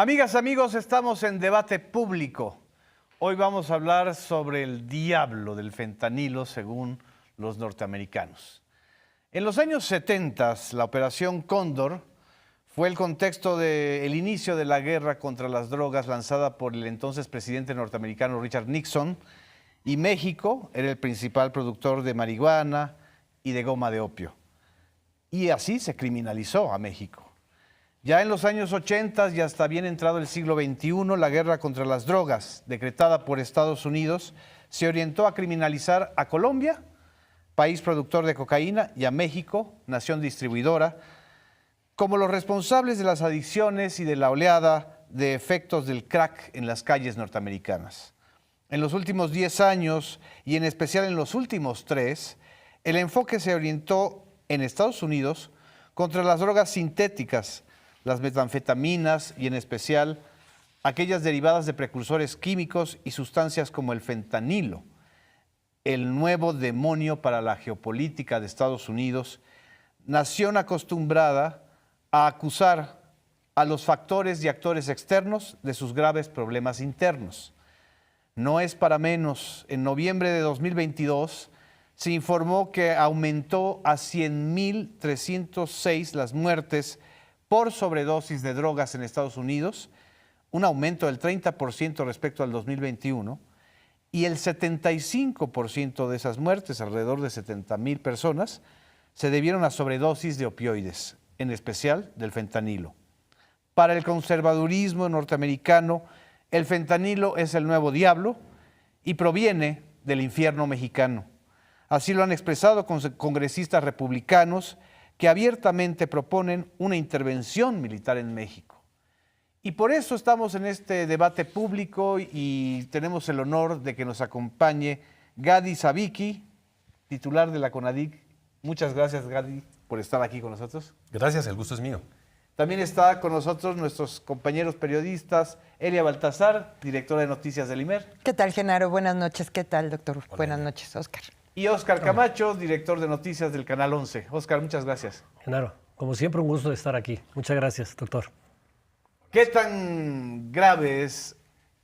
Amigas, amigos, estamos en debate público. Hoy vamos a hablar sobre el diablo del fentanilo, según los norteamericanos. En los años 70, la Operación Cóndor fue el contexto del inicio de la guerra contra las drogas lanzada por el entonces presidente norteamericano Richard Nixon, y México era el principal productor de marihuana y de goma de opio. Y así se criminalizó a México. Ya en los años 80 y hasta bien entrado el siglo XXI, la guerra contra las drogas, decretada por Estados Unidos, se orientó a criminalizar a Colombia, país productor de cocaína, y a México, nación distribuidora, como los responsables de las adicciones y de la oleada de efectos del crack en las calles norteamericanas. En los últimos 10 años, y en especial en los últimos 3, el enfoque se orientó en Estados Unidos contra las drogas sintéticas, las metanfetaminas y en especial aquellas derivadas de precursores químicos y sustancias como el fentanilo, el nuevo demonio para la geopolítica de Estados Unidos, nación acostumbrada a acusar a los factores y actores externos de sus graves problemas internos. No es para menos, en noviembre de 2022 se informó que aumentó a 100.306 las muertes por sobredosis de drogas en Estados Unidos, un aumento del 30% respecto al 2021, y el 75% de esas muertes, alrededor de 70,000 personas, se debieron a sobredosis de opioides, en especial del fentanilo. Para el conservadurismo norteamericano, el fentanilo es el nuevo diablo y proviene del infierno mexicano. Así lo han expresado congresistas republicanos que abiertamente proponen una intervención militar en México. Y por eso estamos en este debate público y tenemos el honor de que nos acompañe Gadi Savicki, titular de la CONADIC. Muchas gracias, Gadi, por estar aquí con nosotros. Gracias, el gusto es mío. También está con nosotros nuestros compañeros periodistas, Elia Baltazar, directora de Noticias del IMER. ¿Qué tal, Genaro? Buenas noches. ¿Qué tal, doctor? Hola. Buenas noches, Óscar. Y Óscar Camacho, director de Noticias del Canal 11. Óscar, muchas gracias. Genaro, como siempre, un gusto de estar aquí. Muchas gracias, doctor. ¿Qué tan grave es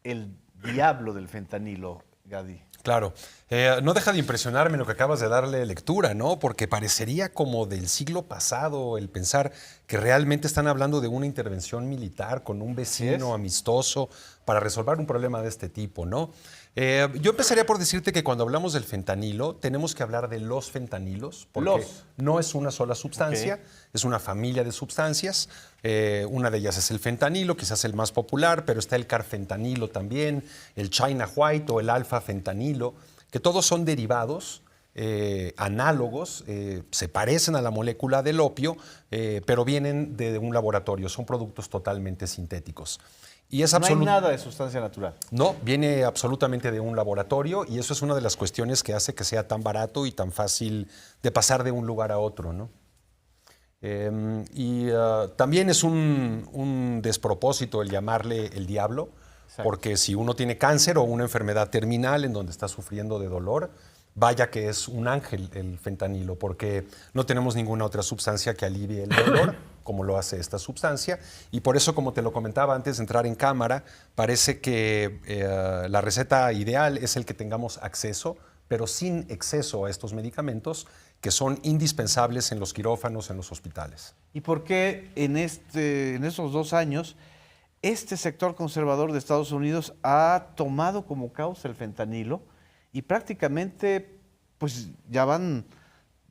el diablo del fentanilo, Gadi? Claro, no deja de impresionarme lo que acabas de darle lectura, ¿no? Porque parecería como del siglo pasado el pensar que realmente están hablando de una intervención militar con un vecino amistoso para resolver un problema de este tipo, ¿no? Yo empezaría por decirte que cuando hablamos del fentanilo, tenemos que hablar de los fentanilos, porque no es una sola sustancia, es una familia de sustancias. Una de ellas es el fentanilo, quizás el más popular, pero está el carfentanilo también, el China White o el alfa-fentanilo, que todos son derivados análogos, se parecen a la molécula del opio, pero vienen de un laboratorio, son productos totalmente sintéticos. Y es no hay nada de sustancia natural. No, viene absolutamente de un laboratorio y eso es una de las cuestiones que hace que sea tan barato y tan fácil de pasar de un lugar a otro, ¿no? También es un despropósito el llamarle el diablo, porque si uno tiene cáncer o una enfermedad terminal en donde está sufriendo de dolor, vaya que es un ángel el fentanilo, porque no tenemos ninguna otra sustancia que alivie el dolor como lo hace esta sustancia. Y por eso, como te lo comentaba antes de entrar en cámara, parece que la receta ideal es el que tengamos acceso, pero sin exceso a estos medicamentos que son indispensables en los quirófanos, en los hospitales. ¿Y por qué en esos 2 años este sector conservador de Estados Unidos ha tomado como causa el fentanilo? Y prácticamente, pues ya van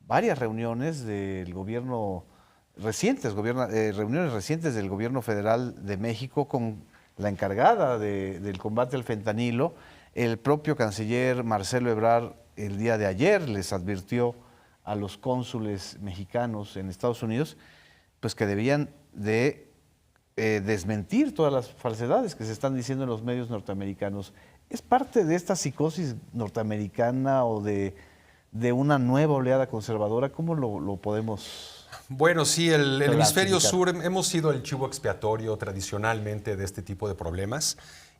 varias reuniones del gobierno reuniones recientes del gobierno federal de México con la encargada del combate al fentanilo. El propio canciller Marcelo Ebrard el día de ayer les advirtió a los cónsules mexicanos en Estados Unidos pues que debían de desmentir todas las falsedades que se están diciendo en los medios norteamericanos. ¿Es parte de esta psicosis norteamericana o de una nueva oleada conservadora? ¿Cómo lo podemos...? Bueno, sí, el hemisferio sur hemos sido el chivo expiatorio tradicionalmente de este tipo de problemas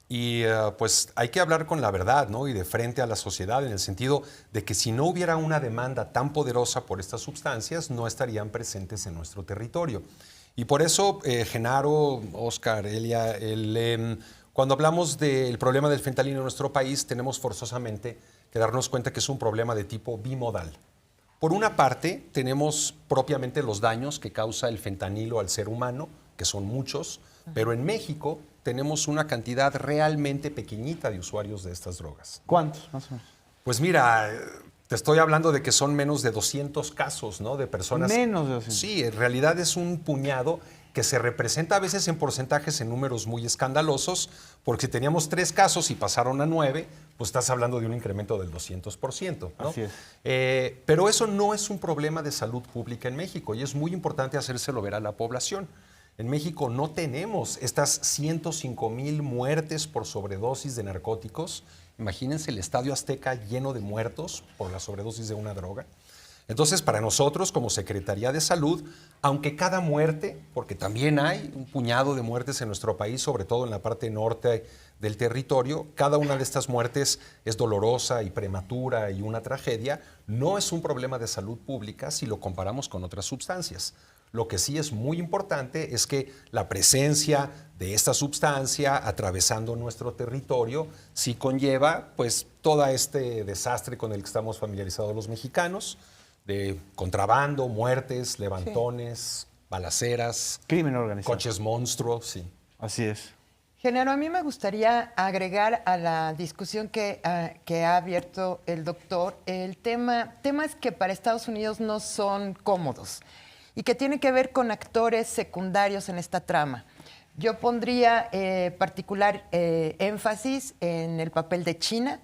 y pues hay que hablar con la verdad, ¿no? Y de frente a la sociedad, en el sentido de que si no hubiera una demanda tan poderosa por estas sustancias, no estarían presentes en nuestro territorio. Y por eso, Genaro, Oscar, Elia, cuando hablamos del problema del fentanilo en nuestro país, tenemos forzosamente que darnos cuenta que es un problema de tipo bimodal. Por una parte, tenemos propiamente los daños que causa el fentanilo al ser humano, que son muchos, pero en México tenemos una cantidad realmente pequeñita de usuarios de estas drogas. ¿Cuántos, más o menos? Pues mira, te estoy hablando de que son menos de 200 casos, ¿no? De personas. Menos de 200. Sí, en realidad es un puñado que se representa a veces en porcentajes en números muy escandalosos, porque si teníamos 3 casos y pasaron a 9, pues estás hablando de un incremento del 200%, ¿no? Así es. Pero eso no es un problema de salud pública en México y es muy importante hacérselo ver a la población. En México no tenemos estas 105,000 muertes por sobredosis de narcóticos. Imagínense el Estadio Azteca lleno de muertos por la sobredosis de una droga. Entonces, para nosotros, como Secretaría de Salud, aunque cada muerte, porque también hay un puñado de muertes en nuestro país, sobre todo en la parte norte del territorio, cada una de estas muertes es dolorosa y prematura y una tragedia, no es un problema de salud pública si lo comparamos con otras sustancias. Lo que sí es muy importante es que la presencia de esta sustancia atravesando nuestro territorio sí conlleva pues todo este desastre con el que estamos familiarizados los mexicanos, de contrabando, muertes, levantones, balaceras, Crimen organizado. coches monstruos, sí. Así es. Genaro, a mí me gustaría agregar a la discusión que ha abierto el doctor temas que para Estados Unidos no son cómodos y que tienen que ver con actores secundarios en esta trama. Yo pondría particular énfasis en el papel de China,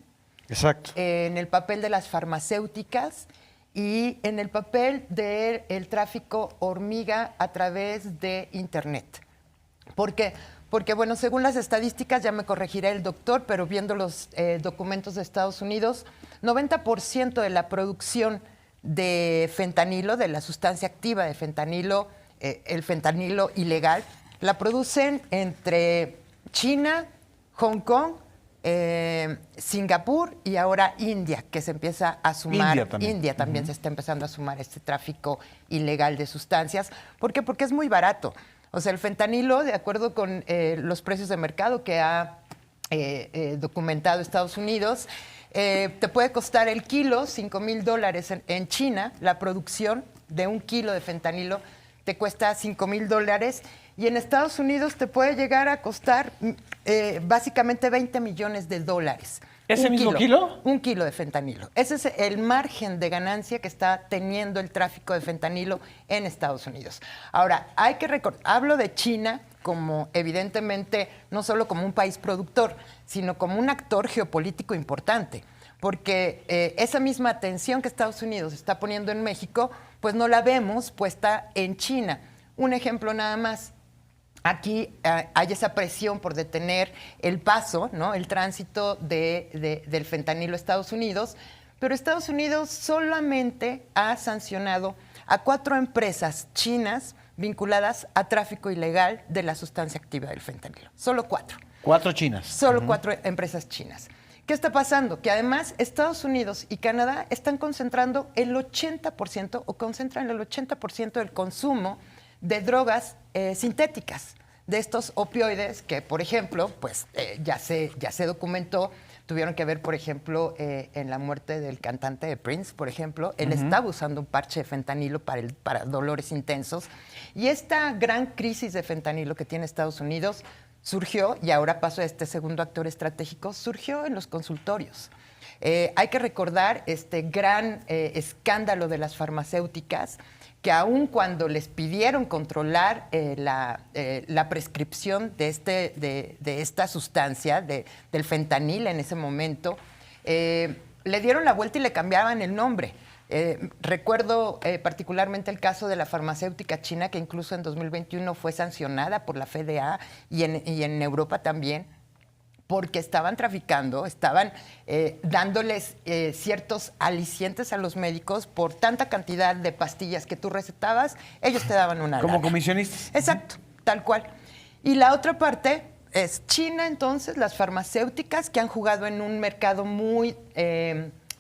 Exacto. en el papel de las farmacéuticas y en el papel del tráfico hormiga a través de Internet. ¿Por qué? Porque, bueno, según las estadísticas, ya me corregirá el doctor, pero viendo los documentos de Estados Unidos, 90% de la producción de fentanilo, de la sustancia activa de fentanilo, el fentanilo ilegal, la producen entre China, Hong Kong, Singapur y ahora India, que se empieza a sumar. India también. Se está empezando a sumar este tráfico ilegal de sustancias. ¿Por qué? Porque es muy barato. O sea, el fentanilo, de acuerdo con los precios de mercado que ha documentado Estados Unidos, te puede costar el kilo $5,000 en China. La producción de un kilo de fentanilo te cuesta $5,000 y en Estados Unidos te puede llegar a costar básicamente $20 millones. ¿Ese mismo kilo? Un kilo de fentanilo. Ese es el margen de ganancia que está teniendo el tráfico de fentanilo en Estados Unidos. Ahora, hay que recordar, hablo de China como evidentemente no solo como un país productor, sino como un actor geopolítico importante, porque esa misma atención que Estados Unidos está poniendo en México, pues no la vemos puesta en China. Un ejemplo nada más. Aquí hay esa presión por detener el paso, ¿no? El tránsito del fentanilo a Estados Unidos, pero Estados Unidos solamente ha sancionado a 4 empresas chinas vinculadas a tráfico ilegal de la sustancia activa del fentanilo. Solo 4. 4 chinas. Solo 4 empresas chinas. ¿Qué está pasando? Que además Estados Unidos y Canadá están concentrando el 80% o concentran el 80% del consumo de drogas sintéticas, de estos opioides que, por ejemplo, pues ya se documentó, tuvieron que ver, por ejemplo, en la muerte del cantante de Prince, por ejemplo. Él estaba usando un parche de fentanilo para dolores intensos. Y esta gran crisis de fentanilo que tiene Estados Unidos surgió, y ahora paso a este segundo actor estratégico, surgió en los consultorios. Hay que recordar este gran escándalo de las farmacéuticas, que aun cuando les pidieron controlar la prescripción de esta sustancia, del fentanil en ese momento, le dieron la vuelta y le cambiaban el nombre. Recuerdo particularmente el caso de la farmacéutica china, que incluso en 2021 fue sancionada por la FDA y en Europa también, porque estaban traficando, estaban dándoles ciertos alicientes a los médicos por tanta cantidad de pastillas que tú recetabas, ellos te daban una Como lana. comisionistas. Exacto, tal cual. Y la otra parte es China, entonces, las farmacéuticas que han jugado en un mercado muy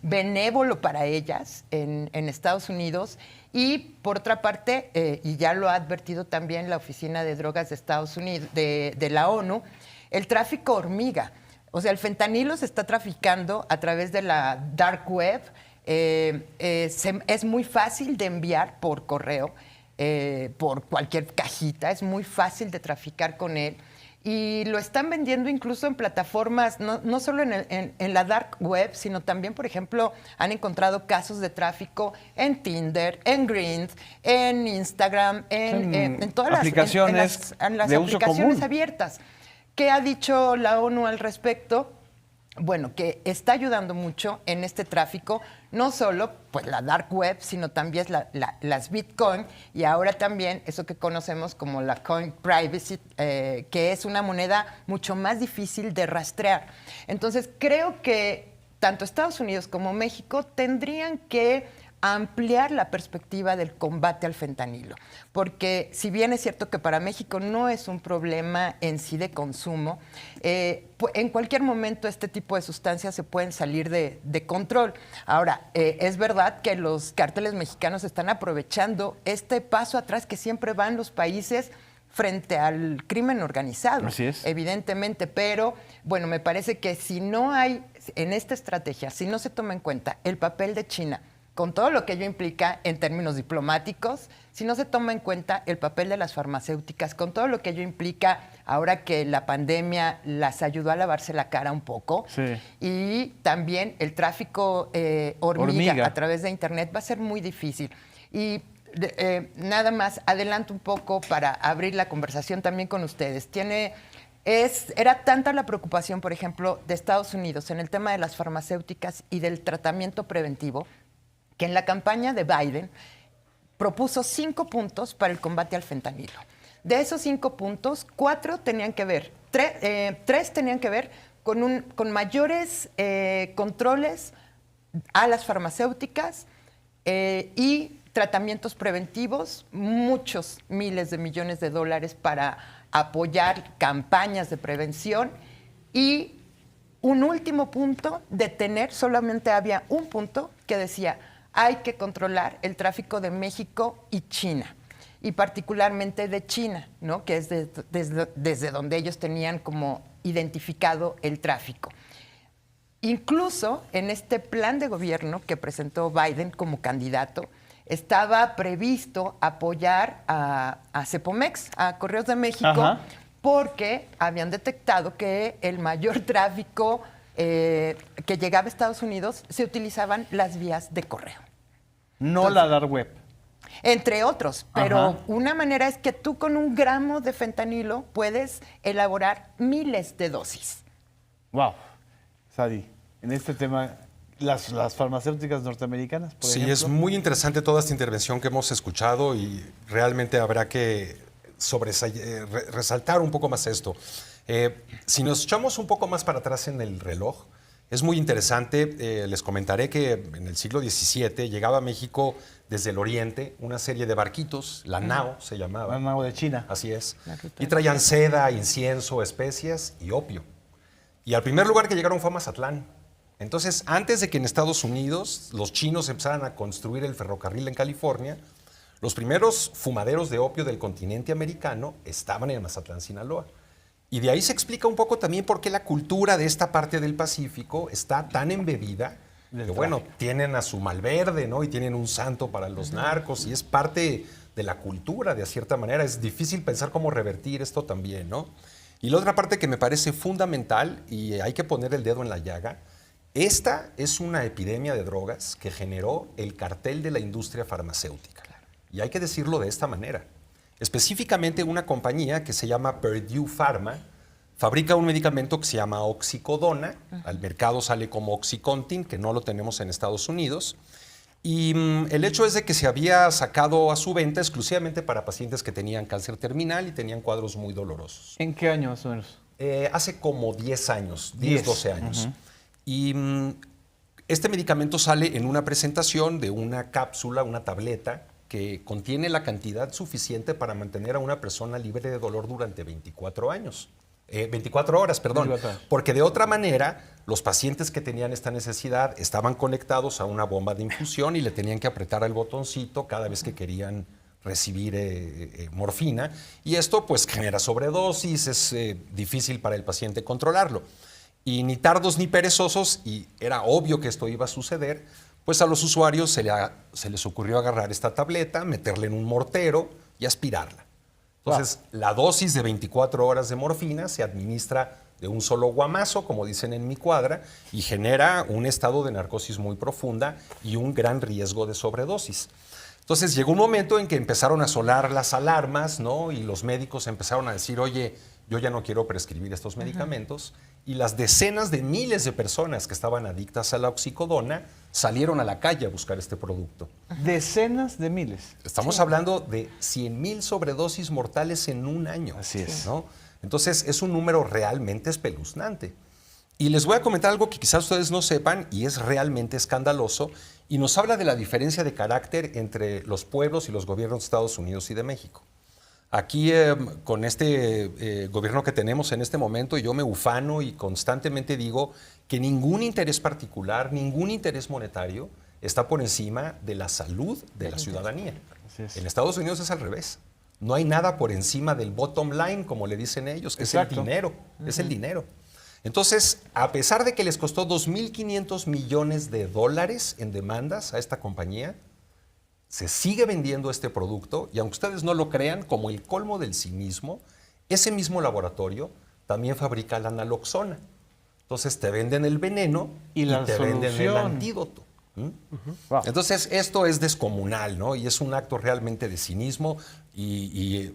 benévolo para ellas en Estados Unidos. Y por otra parte, y ya lo ha advertido también la Oficina de Drogas de Estados Unidos, de la ONU, el tráfico hormiga. O sea, el fentanilo se está traficando a través de la dark web. Es muy fácil de enviar por correo, por cualquier cajita. Es muy fácil de traficar con él. Y lo están vendiendo incluso en plataformas, no solo en la dark web, sino también, por ejemplo, han encontrado casos de tráfico en Tinder, en Grindr, en Instagram, en todas las aplicaciones en las de uso aplicaciones común. abiertas. ¿Qué ha dicho la ONU al respecto? Bueno, que está ayudando mucho en este tráfico, no solo pues, la dark web, sino también las Bitcoin y ahora también eso que conocemos como la coin privacy, que es una moneda mucho más difícil de rastrear. Entonces, creo que tanto Estados Unidos como México tendrían que ampliar la perspectiva del combate al fentanilo, porque si bien es cierto que para México no es un problema en sí de consumo, en cualquier momento este tipo de sustancias se pueden salir de control. Ahora, es verdad que los cárteles mexicanos están aprovechando este paso atrás que siempre van los países frente al crimen organizado. Así es. Evidentemente, pero bueno, me parece que si no hay en esta estrategia, si no se toma en cuenta el papel de China, con todo lo que ello implica en términos diplomáticos, si no se toma en cuenta el papel de las farmacéuticas, con todo lo que ello implica ahora que la pandemia las ayudó a lavarse la cara un poco, sí. Y también el tráfico hormiga a través de Internet va a ser muy difícil. Y nada más, adelanto un poco para abrir la conversación también con ustedes. Era tanta la preocupación, por ejemplo, de Estados Unidos en el tema de las farmacéuticas y del tratamiento preventivo, que en la campaña de Biden propuso 5 puntos para el combate al fentanilo. De esos 5 puntos, 4 tenían que ver, 3 tenían que ver con mayores controles a las farmacéuticas y tratamientos preventivos, muchos miles de millones de dólares para apoyar campañas de prevención y un último punto, solamente había un punto que decía hay que controlar el tráfico de México y China, y particularmente de China, ¿no? Que es desde donde ellos tenían como identificado el tráfico. Incluso en este plan de gobierno que presentó Biden como candidato, estaba previsto apoyar a Cepomex, a Correos de México, Ajá. Porque habían detectado que el mayor tráfico que llegaba a Estados Unidos se utilizaban las vías de correo. No la dark web. Entre otros, pero Ajá. una manera es que tú con 1 gramo de fentanilo puedes elaborar miles de dosis. Wow. Sadi, en este tema, las farmacéuticas norteamericanas, por Sí, ejemplo. es muy interesante toda esta intervención que hemos escuchado y realmente habrá que resaltar un poco más esto. Si nos echamos un poco más para atrás en el reloj, es muy interesante. Les comentaré que en el siglo XVII llegaba a México desde el oriente una serie de barquitos, la nao se llamaba. La nao de China. Así es. La ruta Y traían seda, incienso, especias y opio. Y al primer lugar que llegaron fue a Mazatlán. Entonces, antes de que en Estados Unidos los chinos empezaran a construir el ferrocarril en California, los primeros fumaderos de opio del continente americano estaban en Mazatlán, Sinaloa. Y de ahí se explica un poco también por qué la cultura de esta parte del Pacífico está tan embebida. Que, bueno, tienen a su Malverde, ¿no? Y tienen un santo para los narcos y es parte de la cultura, de cierta manera. Es difícil pensar cómo revertir esto también, ¿no? Y la otra parte que me parece fundamental, y hay que poner el dedo en la llaga, esta es una epidemia de drogas que generó el cartel de la industria farmacéutica. Y hay que decirlo de esta manera. Específicamente una compañía que se llama Purdue Pharma fabrica un medicamento que se llama oxicodona. Al mercado sale como Oxycontin, que no lo tenemos en Estados Unidos. Y el hecho es de que se había sacado a su venta exclusivamente para pacientes que tenían cáncer terminal y tenían cuadros muy dolorosos. ¿En qué año más o menos? Hace como 10 años, 10, 12 años. Y este medicamento sale en una presentación de una cápsula, una tableta, que contiene la cantidad suficiente para mantener a una persona libre de dolor durante 24 años. 24 horas, perdón. 24 horas. Porque de otra manera, los pacientes que tenían esta necesidad estaban conectados a una bomba de infusión y le tenían que apretar el botoncito cada vez que querían recibir morfina. Y esto pues genera sobredosis, es difícil para el paciente controlarlo. Y ni tardos ni perezosos, y era obvio que esto iba a suceder, pues a los usuarios se les ocurrió agarrar esta tableta, meterla en un mortero y aspirarla. Entonces, la dosis de 24 horas de morfina se administra de un solo guamazo, como dicen en mi cuadra, y genera un estado de narcosis muy profunda y un gran riesgo de sobredosis. Entonces, llegó un momento en que empezaron a sonar las alarmas, ¿no? Y los médicos empezaron a decir, oye, yo ya no quiero prescribir estos medicamentos. Y las decenas de miles de personas que estaban adictas a la oxicodona salieron a la calle a buscar este producto. Decenas de miles. Estamos hablando de 100,000 sobredosis mortales en un año. Así es. ¿No? Entonces, es un número realmente espeluznante. Y les voy a comentar algo que quizás ustedes no sepan y es realmente escandaloso y nos habla de la diferencia de carácter entre los pueblos y los gobiernos de Estados Unidos y de México. Aquí, con este gobierno que tenemos en este momento, yo me ufano y constantemente digo que ningún interés particular, ningún interés monetario está por encima de la salud de la ciudadanía. Así es. En Estados Unidos es al revés. No hay nada por encima del bottom line, como le dicen ellos, que Exacto. es el dinero. Es el dinero. Entonces, a pesar de que les costó 2.500 millones de dólares en demandas a esta compañía, se sigue vendiendo este producto y aunque ustedes no lo crean, como el colmo del cinismo, ese mismo laboratorio también fabrica la naloxona. Entonces te venden el veneno Y la te venden el solución. antídoto. Wow. Entonces esto es descomunal, ¿no? Y es un acto realmente de cinismo y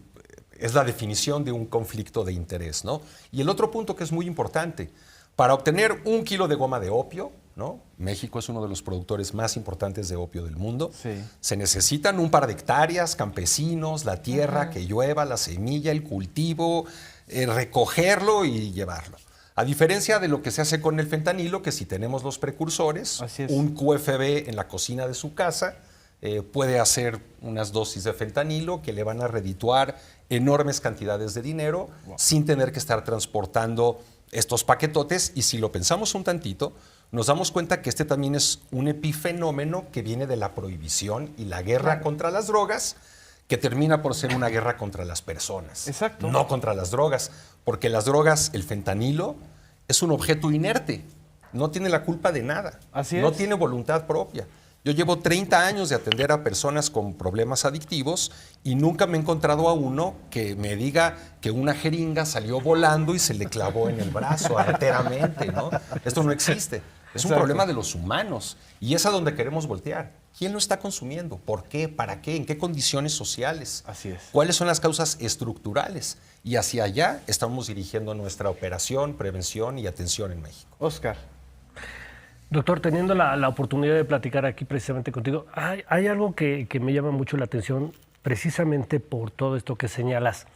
es la definición de un conflicto de interés, ¿no? Y el otro punto que es muy importante, para obtener 1 kilo de goma de opio, ¿no? México es uno de los productores más importantes de opio del mundo. Sí. Se necesitan un par de hectáreas, campesinos, la tierra, que llueva, la semilla, el cultivo, recogerlo y llevarlo. A diferencia de lo que se hace con el fentanilo, que si tenemos los precursores, Así es. un QFB en la cocina de su casa puede hacer unas dosis de fentanilo que le van a redituar enormes cantidades de dinero sin tener que estar transportando estos paquetotes. Y si lo pensamos un tantito, nos damos cuenta que este también es un epifenómeno que viene de la prohibición y la guerra contra las drogas, que termina por ser una guerra contra las personas. Exacto. No contra las drogas, porque las drogas, el fentanilo, es un objeto inerte, no tiene la culpa de nada, Así no es. tiene voluntad propia. Yo llevo 30 años de atender a personas con problemas adictivos y nunca me he encontrado a uno que me diga que una jeringa salió volando y se le clavó en el brazo arteramente, ¿no? Esto no existe. Es un Exacto. problema de los humanos y es a donde queremos voltear. ¿Quién lo está consumiendo? ¿Por qué? ¿Para qué? ¿En qué condiciones sociales? Así es. ¿Cuáles son las causas estructurales? Y hacia allá estamos dirigiendo nuestra operación, prevención y atención en México. Oscar. Doctor, teniendo la oportunidad de platicar aquí precisamente contigo, hay algo que me llama mucho la atención precisamente por todo esto que señalas.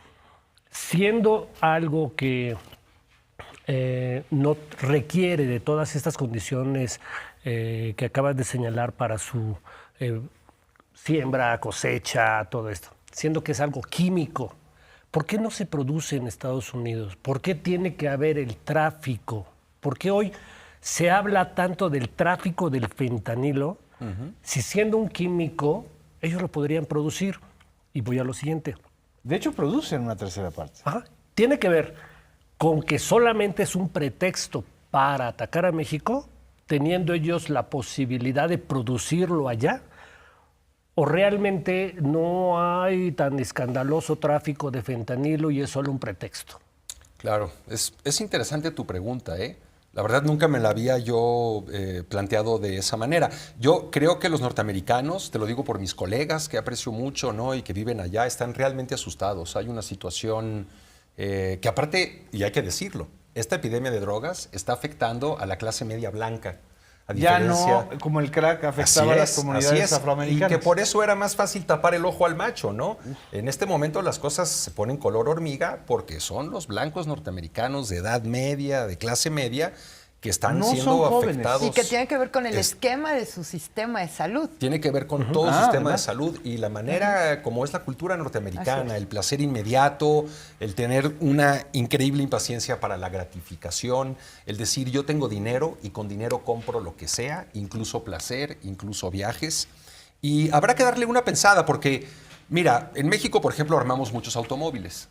Siendo algo que no requiere de todas estas condiciones que acabas de señalar para su siembra, cosecha, todo esto, siendo que es algo químico, ¿por qué no se produce en Estados Unidos? ¿Por qué tiene que haber el tráfico? ¿Por qué hoy se habla tanto del tráfico del fentanilo? Si siendo un químico, ellos lo podrían producir. Y voy a lo siguiente. De hecho, producen una tercera parte. Ajá. Tiene que ver con que solamente es un pretexto para atacar a México, teniendo ellos la posibilidad de producirlo allá, o realmente no hay tan escandaloso tráfico de fentanilo y es solo un pretexto. Claro, es interesante tu pregunta, ¿eh? La verdad nunca me la había yo planteado de esa manera. Yo creo que los norteamericanos, te lo digo por mis colegas que aprecio mucho, ¿no? Y que viven allá, están realmente asustados. Hay una situación que aparte, y hay que decirlo, esta epidemia de drogas está afectando a la clase media blanca. A Ya diferencia, no, como el crack afectaba a las comunidades así es. afroamericanas. Y que por eso era más fácil tapar el ojo al macho, ¿no? En este momento las cosas se ponen color hormiga porque son los blancos norteamericanos de edad media, de clase media, que están No son siendo jóvenes. afectados. Y que tiene que ver con el esquema de su sistema de salud. Tiene que ver con todo el sistema ¿verdad? de salud y la manera como es la cultura Así norteamericana, es. el placer inmediato, el tener una increíble impaciencia para la gratificación, el decir yo tengo dinero y con dinero compro lo que sea, incluso placer, incluso viajes. Y habrá que darle una pensada porque, mira, en México, por ejemplo, armamos muchos automóviles.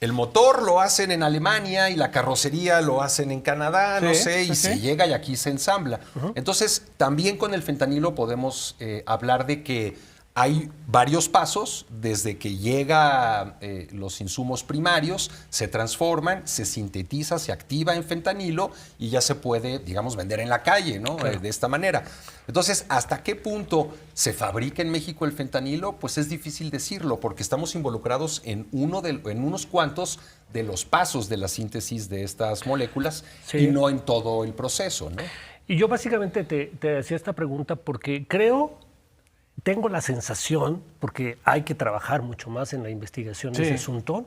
El motor lo hacen en Alemania y la carrocería lo hacen en Canadá, no sé, y se llega y aquí se ensambla. Entonces, también con el fentanilo podemos hablar de que hay varios pasos desde que llega los insumos primarios, se transforman, se sintetiza, se activa en fentanilo y ya se puede, digamos, vender en la calle, ¿no? Claro. De esta manera. Entonces, ¿hasta qué punto se fabrica en México el fentanilo? Pues es difícil decirlo porque estamos involucrados en unos cuantos de los pasos de la síntesis de estas moléculas Sí. y no en todo el proceso, ¿no? Y yo básicamente te hacía esta pregunta porque tengo la sensación, porque hay que trabajar mucho más en la investigación de Sí. ese asunto,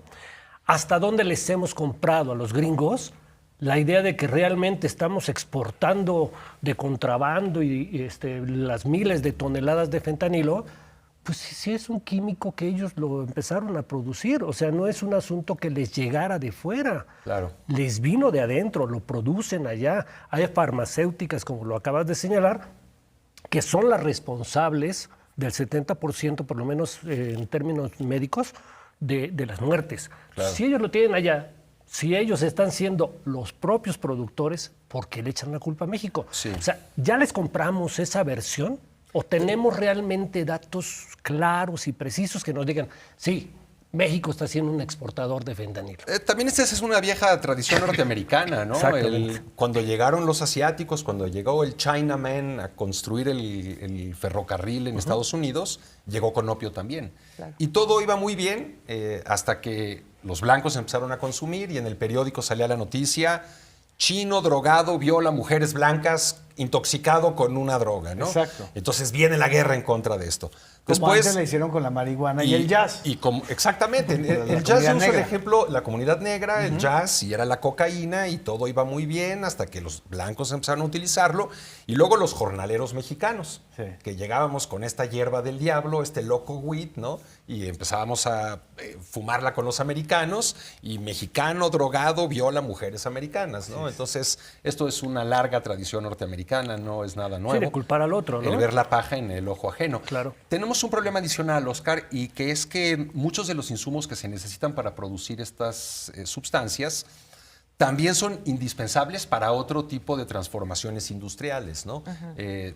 hasta dónde les hemos comprado a los gringos la idea de que realmente estamos exportando de contrabando y las miles de toneladas de fentanilo, pues sí es un químico que ellos lo empezaron a producir, o sea, no es un asunto que les llegara de fuera. Claro. Les vino de adentro, lo producen allá. Hay farmacéuticas, como lo acabas de señalar, que son las responsables del 70%, por lo menos en términos médicos, de las muertes. Claro. Si ellos lo tienen allá, si ellos están siendo los propios productores, ¿por qué le echan la culpa a México? Sí. O sea, ¿ya les compramos esa versión o tenemos realmente datos claros y precisos que nos digan, sí, México está siendo un exportador de fentanilo? También esta es una vieja tradición norteamericana, ¿no? Exactamente. Cuando llegaron los asiáticos, cuando llegó el Chinaman a construir el ferrocarril en Estados Unidos, llegó con opio también. Claro. Y todo iba muy bien hasta que los blancos empezaron a consumir y en el periódico salía la noticia, chino drogado viola mujeres blancas intoxicado con una droga, ¿no? Exacto. Entonces viene la guerra en contra de esto. Como antes la hicieron con la marihuana y el jazz. Exactamente. La El jazz comunidad yo uso el negra. ejemplo, la comunidad negra, el jazz, y era la cocaína, y todo iba muy bien hasta que los blancos empezaron a utilizarlo. Y luego los jornaleros mexicanos, Sí. que llegábamos con esta hierba del diablo, este loco weed, ¿no? Y empezábamos a fumarla con los americanos, y mexicano drogado viola mujeres americanas, ¿no? Entonces, esto es una larga tradición norteamericana, no es nada nuevo. Sí, de culpar al otro, ¿no? El ver la paja en el ojo ajeno. Claro. Tenemos un problema adicional, Oscar, y que es que muchos de los insumos que se necesitan para producir estas sustancias también son indispensables para otro tipo de transformaciones industriales, ¿no?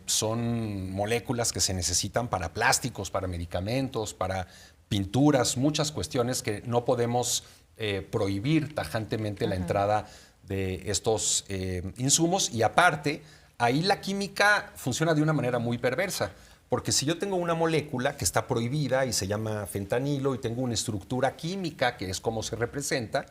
Son moléculas que se necesitan para plásticos, para medicamentos, para pinturas, muchas cuestiones que no podemos prohibir tajantemente la entrada de estos insumos. Y aparte, ahí la química funciona de una manera muy perversa. Porque si yo tengo una molécula que está prohibida y se llama fentanilo y tengo una estructura química que es como se representa,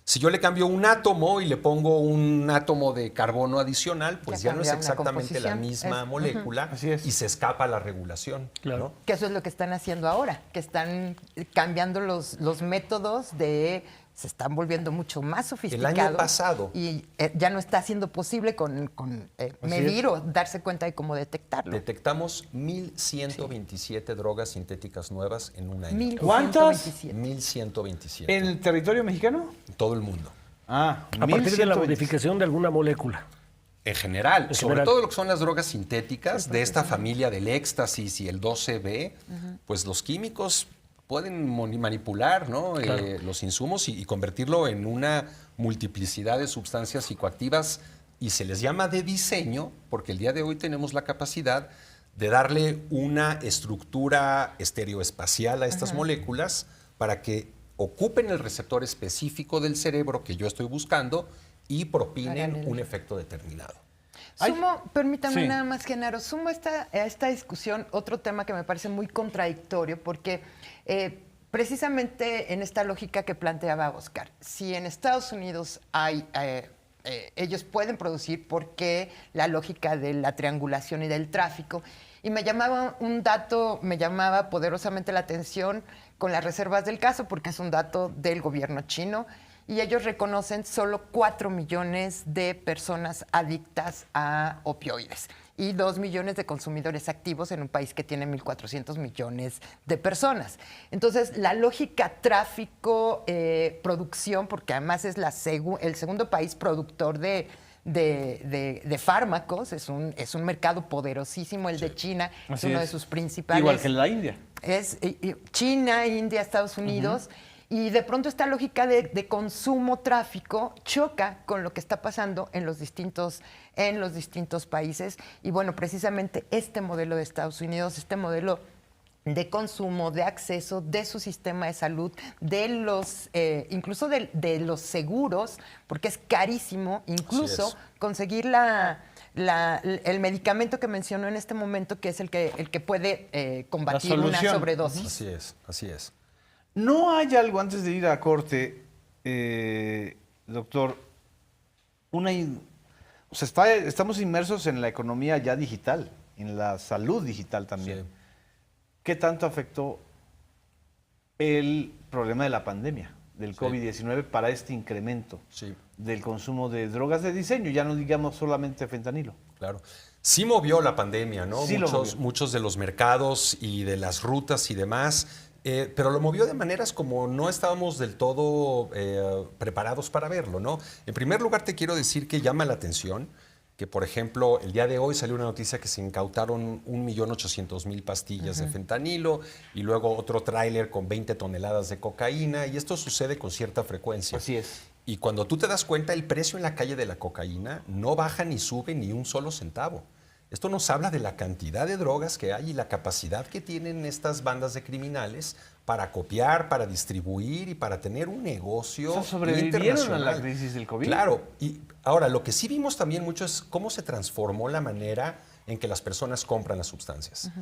si yo le cambio un átomo y le pongo un átomo de carbono adicional, pues ya no es cambia una exactamente la composición. misma molécula Así es. y se escapa a la regulación. Claro. ¿no? Que eso es lo que están haciendo ahora, que están cambiando los métodos de... Se están volviendo mucho más sofisticados. El año pasado. Y ya no está siendo posible con medir o darse cuenta de cómo detectarlo. Detectamos 1.127 drogas sintéticas nuevas en un año. 1127. 1.127. ¿En el territorio mexicano? En todo el mundo. Ah, A partir de la 1120. modificación de alguna molécula. En general, En sobre general. todo lo que son las drogas sintéticas, de esta familia del éxtasis y el 12B, pues los químicos pueden manipular, ¿no? Claro. Los insumos y convertirlo en una multiplicidad de sustancias psicoactivas y se les llama de diseño porque el día de hoy tenemos la capacidad de darle una estructura estereoespacial a estas moléculas para que ocupen el receptor específico del cerebro que yo estoy buscando y propinen Hagan el- un efecto determinado. Ay, Sumo, permítame sí. nada más, Genaro, sumo a esta discusión otro tema que me parece muy contradictorio, porque precisamente en esta lógica que planteaba Oscar, si en Estados Unidos hay, ellos pueden producir, ¿por qué la lógica de la triangulación y del tráfico? Y me llamaba me llamaba poderosamente la atención con las reservas del caso, porque es un dato del gobierno chino, y ellos reconocen solo 4 millones de personas adictas a opioides y 2 millones de consumidores activos en un país que tiene 1.400 millones de personas. Entonces, la lógica tráfico, producción, porque además es el segundo país productor de fármacos, es un mercado poderosísimo, el de China, es uno de sus principales. Igual que en la India. Es China, India, Estados Unidos. Y de pronto esta lógica de consumo-tráfico choca con lo que está pasando en los distintos países. Y bueno, precisamente este modelo de Estados Unidos, este modelo de consumo, de acceso, de su sistema de salud, incluso de los seguros, porque es carísimo incluso conseguir el medicamento que mencionó en este momento, que es el que puede combatir una sobredosis. Así es. ¿No hay algo, antes de ir a corte, doctor, estamos inmersos en la economía ya digital, en la salud digital también? Sí. ¿Qué tanto afectó el problema de la pandemia, del COVID-19, para este incremento del consumo de drogas de diseño? Ya no digamos solamente fentanilo. Claro. Sí movió la pandemia, ¿no? Sí muchos de los mercados y de las rutas y demás, pero lo movió de maneras como no estábamos del todo preparados para verlo, ¿no? En primer lugar, te quiero decir que llama la atención que, por ejemplo, el día de hoy salió una noticia que se incautaron 1.800.000 pastillas de fentanilo y luego otro tráiler con 20 toneladas de cocaína, y esto sucede con cierta frecuencia. Así es. Y cuando tú te das cuenta, el precio en la calle de la cocaína no baja ni sube ni un solo centavo. Esto nos habla de la cantidad de drogas que hay y la capacidad que tienen estas bandas de criminales para copiar, para distribuir y para tener un negocio sobrevivieron internacional. a la crisis del COVID. Claro. Y ahora, lo que sí vimos también mucho es cómo se transformó la manera en que las personas compran las sustancias.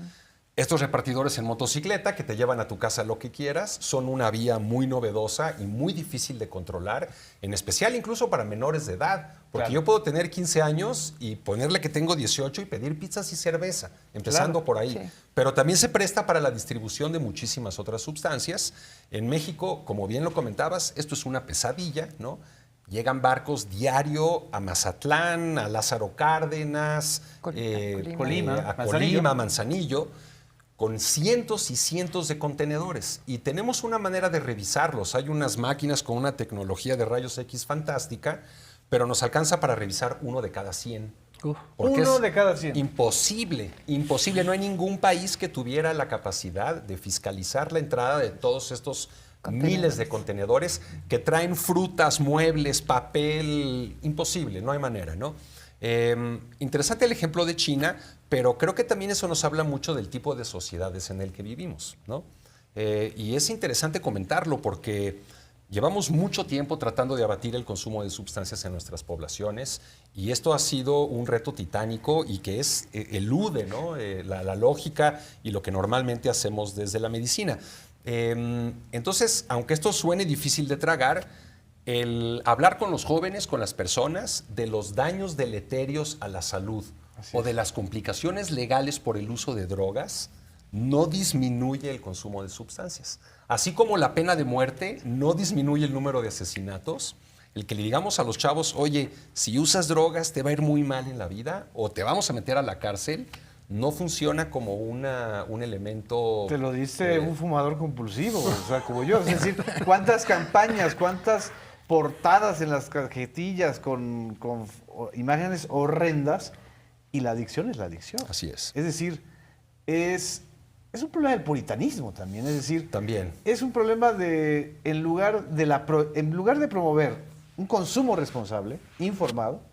Estos repartidores en motocicleta que te llevan a tu casa lo que quieras son una vía muy novedosa y muy difícil de controlar, en especial incluso para menores de edad. Porque yo puedo tener 15 años y ponerle que tengo 18 y pedir pizzas y cerveza, empezando por ahí. Sí. Pero también se presta para la distribución de muchísimas otras sustancias. En México, como bien lo comentabas, esto es una pesadilla, ¿no? Llegan barcos diario a Mazatlán, a Lázaro Cárdenas, Colima, Manzanillo, con cientos y cientos de contenedores. Y tenemos una manera de revisarlos. Hay unas máquinas con una tecnología de rayos X fantástica, pero nos alcanza para revisar uno de cada 100. Uno de cada 100. Imposible. No hay ningún país que tuviera la capacidad de fiscalizar la entrada de todos estos miles de contenedores que traen frutas, muebles, papel. Imposible, no hay manera, ¿no? Interesante el ejemplo de China, pero creo que también eso nos habla mucho del tipo de sociedades en el que vivimos, ¿no? Y es interesante comentarlo porque llevamos mucho tiempo tratando de abatir el consumo de sustancias en nuestras poblaciones, y esto ha sido un reto titánico y que elude, ¿no? la lógica y lo que normalmente hacemos desde la medicina. Entonces, aunque esto suene difícil de tragar, el hablar con los jóvenes, con las personas, de los daños deleterios a la salud o de las complicaciones legales por el uso de drogas, no disminuye el consumo de sustancias. Así como la pena de muerte no disminuye el número de asesinatos, el que le digamos a los chavos, oye, si usas drogas te va a ir muy mal en la vida o te vamos a meter a la cárcel, no funciona como un elemento... Te lo dice un fumador compulsivo, o sea, como yo. Es decir, ¿cuántas campañas, cuántas portadas en las cajetillas con imágenes horrendas? Y la adicción es la adicción. Así es. Es decir, es un problema del puritanismo también. Es decir, también es un problema en lugar de promover un consumo responsable, informado,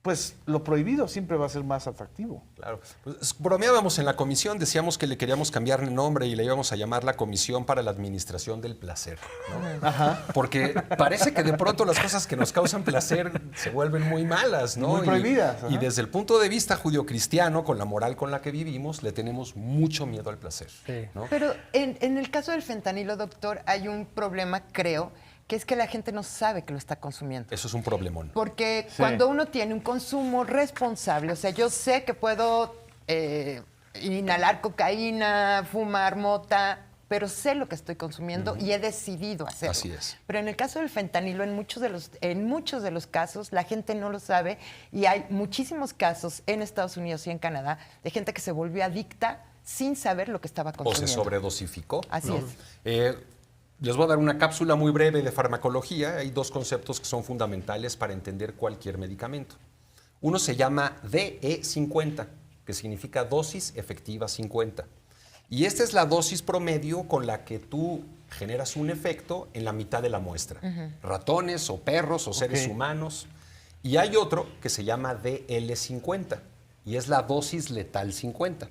pues lo prohibido siempre va a ser más atractivo. Claro. Pues, bromeábamos en la comisión, decíamos que le queríamos cambiar el nombre y le íbamos a llamar la Comisión para la Administración del Placer, ¿no? Ajá. Porque parece que de pronto las cosas que nos causan placer se vuelven muy malas, ¿no? Muy prohibidas. Y desde el punto de vista judio-cristiano, con la moral con la que vivimos, le tenemos mucho miedo al placer, ¿no? Pero en el caso del fentanilo, doctor, hay un problema, creo, que es que la gente no sabe que lo está consumiendo. Eso es un problemón. Porque cuando uno tiene un consumo responsable, o sea, yo sé que puedo inhalar cocaína, fumar mota, pero sé lo que estoy consumiendo y he decidido hacerlo. Así es. Pero en el caso del fentanilo, en muchos de los casos, la gente no lo sabe y hay muchísimos casos en Estados Unidos y en Canadá de gente que se volvió adicta sin saber lo que estaba O consumiendo. se sobredosificó. Así ¿no? es. Les voy a dar una cápsula muy breve de farmacología. Hay dos conceptos que son fundamentales para entender cualquier medicamento. Uno se llama DE50, que significa dosis efectiva 50. Y esta es la dosis promedio con la que tú generas un efecto en la mitad de la muestra. Ratones o perros o seres humanos. Y hay otro que se llama DL50 y es la dosis letal 50.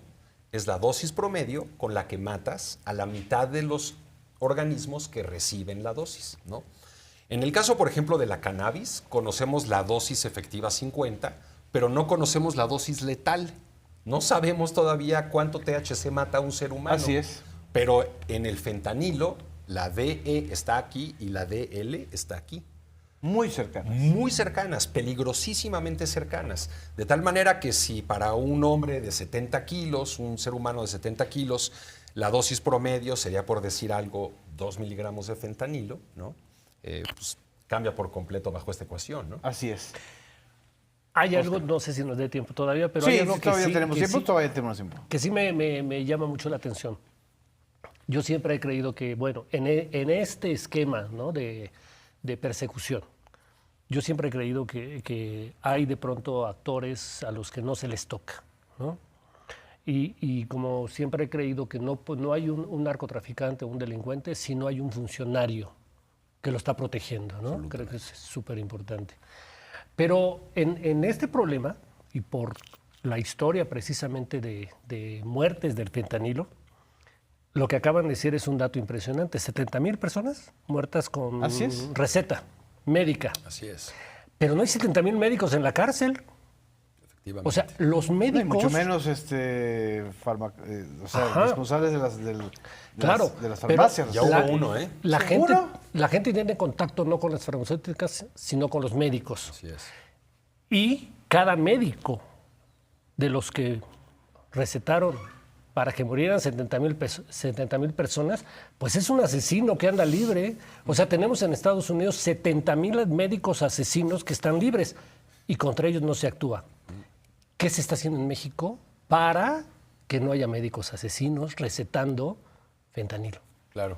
Es la dosis promedio con la que matas a la mitad de los organismos que reciben la dosis, ¿no? En el caso, por ejemplo, de la cannabis, conocemos la dosis efectiva 50, pero no conocemos la dosis letal. No sabemos todavía cuánto THC mata a un ser humano. Así es. Pero en el fentanilo, la DE está aquí y la DL está aquí. Muy cercano. Muy cercanas, peligrosísimamente cercanas. De tal manera que si para un hombre de 70 kilos, un ser humano de 70 kilos, la dosis promedio sería, por decir algo, 2 miligramos de fentanilo, ¿no? Pues cambia por completo bajo esta ecuación, ¿no? Así es. Hay algo, no sé si nos dé tiempo todavía, pero Sí, hay algo sí, todavía tenemos tiempo, sí, todavía tenemos tiempo. que sí me llama mucho la atención. Yo siempre he creído que, bueno, en este esquema, ¿no?, de persecución, yo siempre he creído que hay de pronto actores a los que no se les toca, ¿no? Y como siempre he creído que no hay un narcotraficante o un delincuente si no hay un funcionario que lo está protegiendo, ¿no? Creo que es súper importante. Pero en este problema, y por la historia precisamente de muertes del fentanilo, lo que acaban de decir es un dato impresionante. 70,000 personas muertas con Así es. receta médica. Así es, Pero no hay 70,000 médicos en la cárcel. efectivamente. O sea, los No, y médicos... mucho menos Ajá. responsables Claro, de las pero farmacias. ya hubo uno, ¿eh? ¿Seguro? La gente tiene contacto no con las farmacéuticas, sino con los médicos. Así es. Y cada médico de los que recetaron para que murieran 70,000 personas, pues es un asesino que anda libre. O sea, tenemos en Estados Unidos 70,000 médicos asesinos que están libres y contra ellos no se actúa. ¿Qué se está haciendo en México para que no haya médicos asesinos recetando fentanilo? Claro.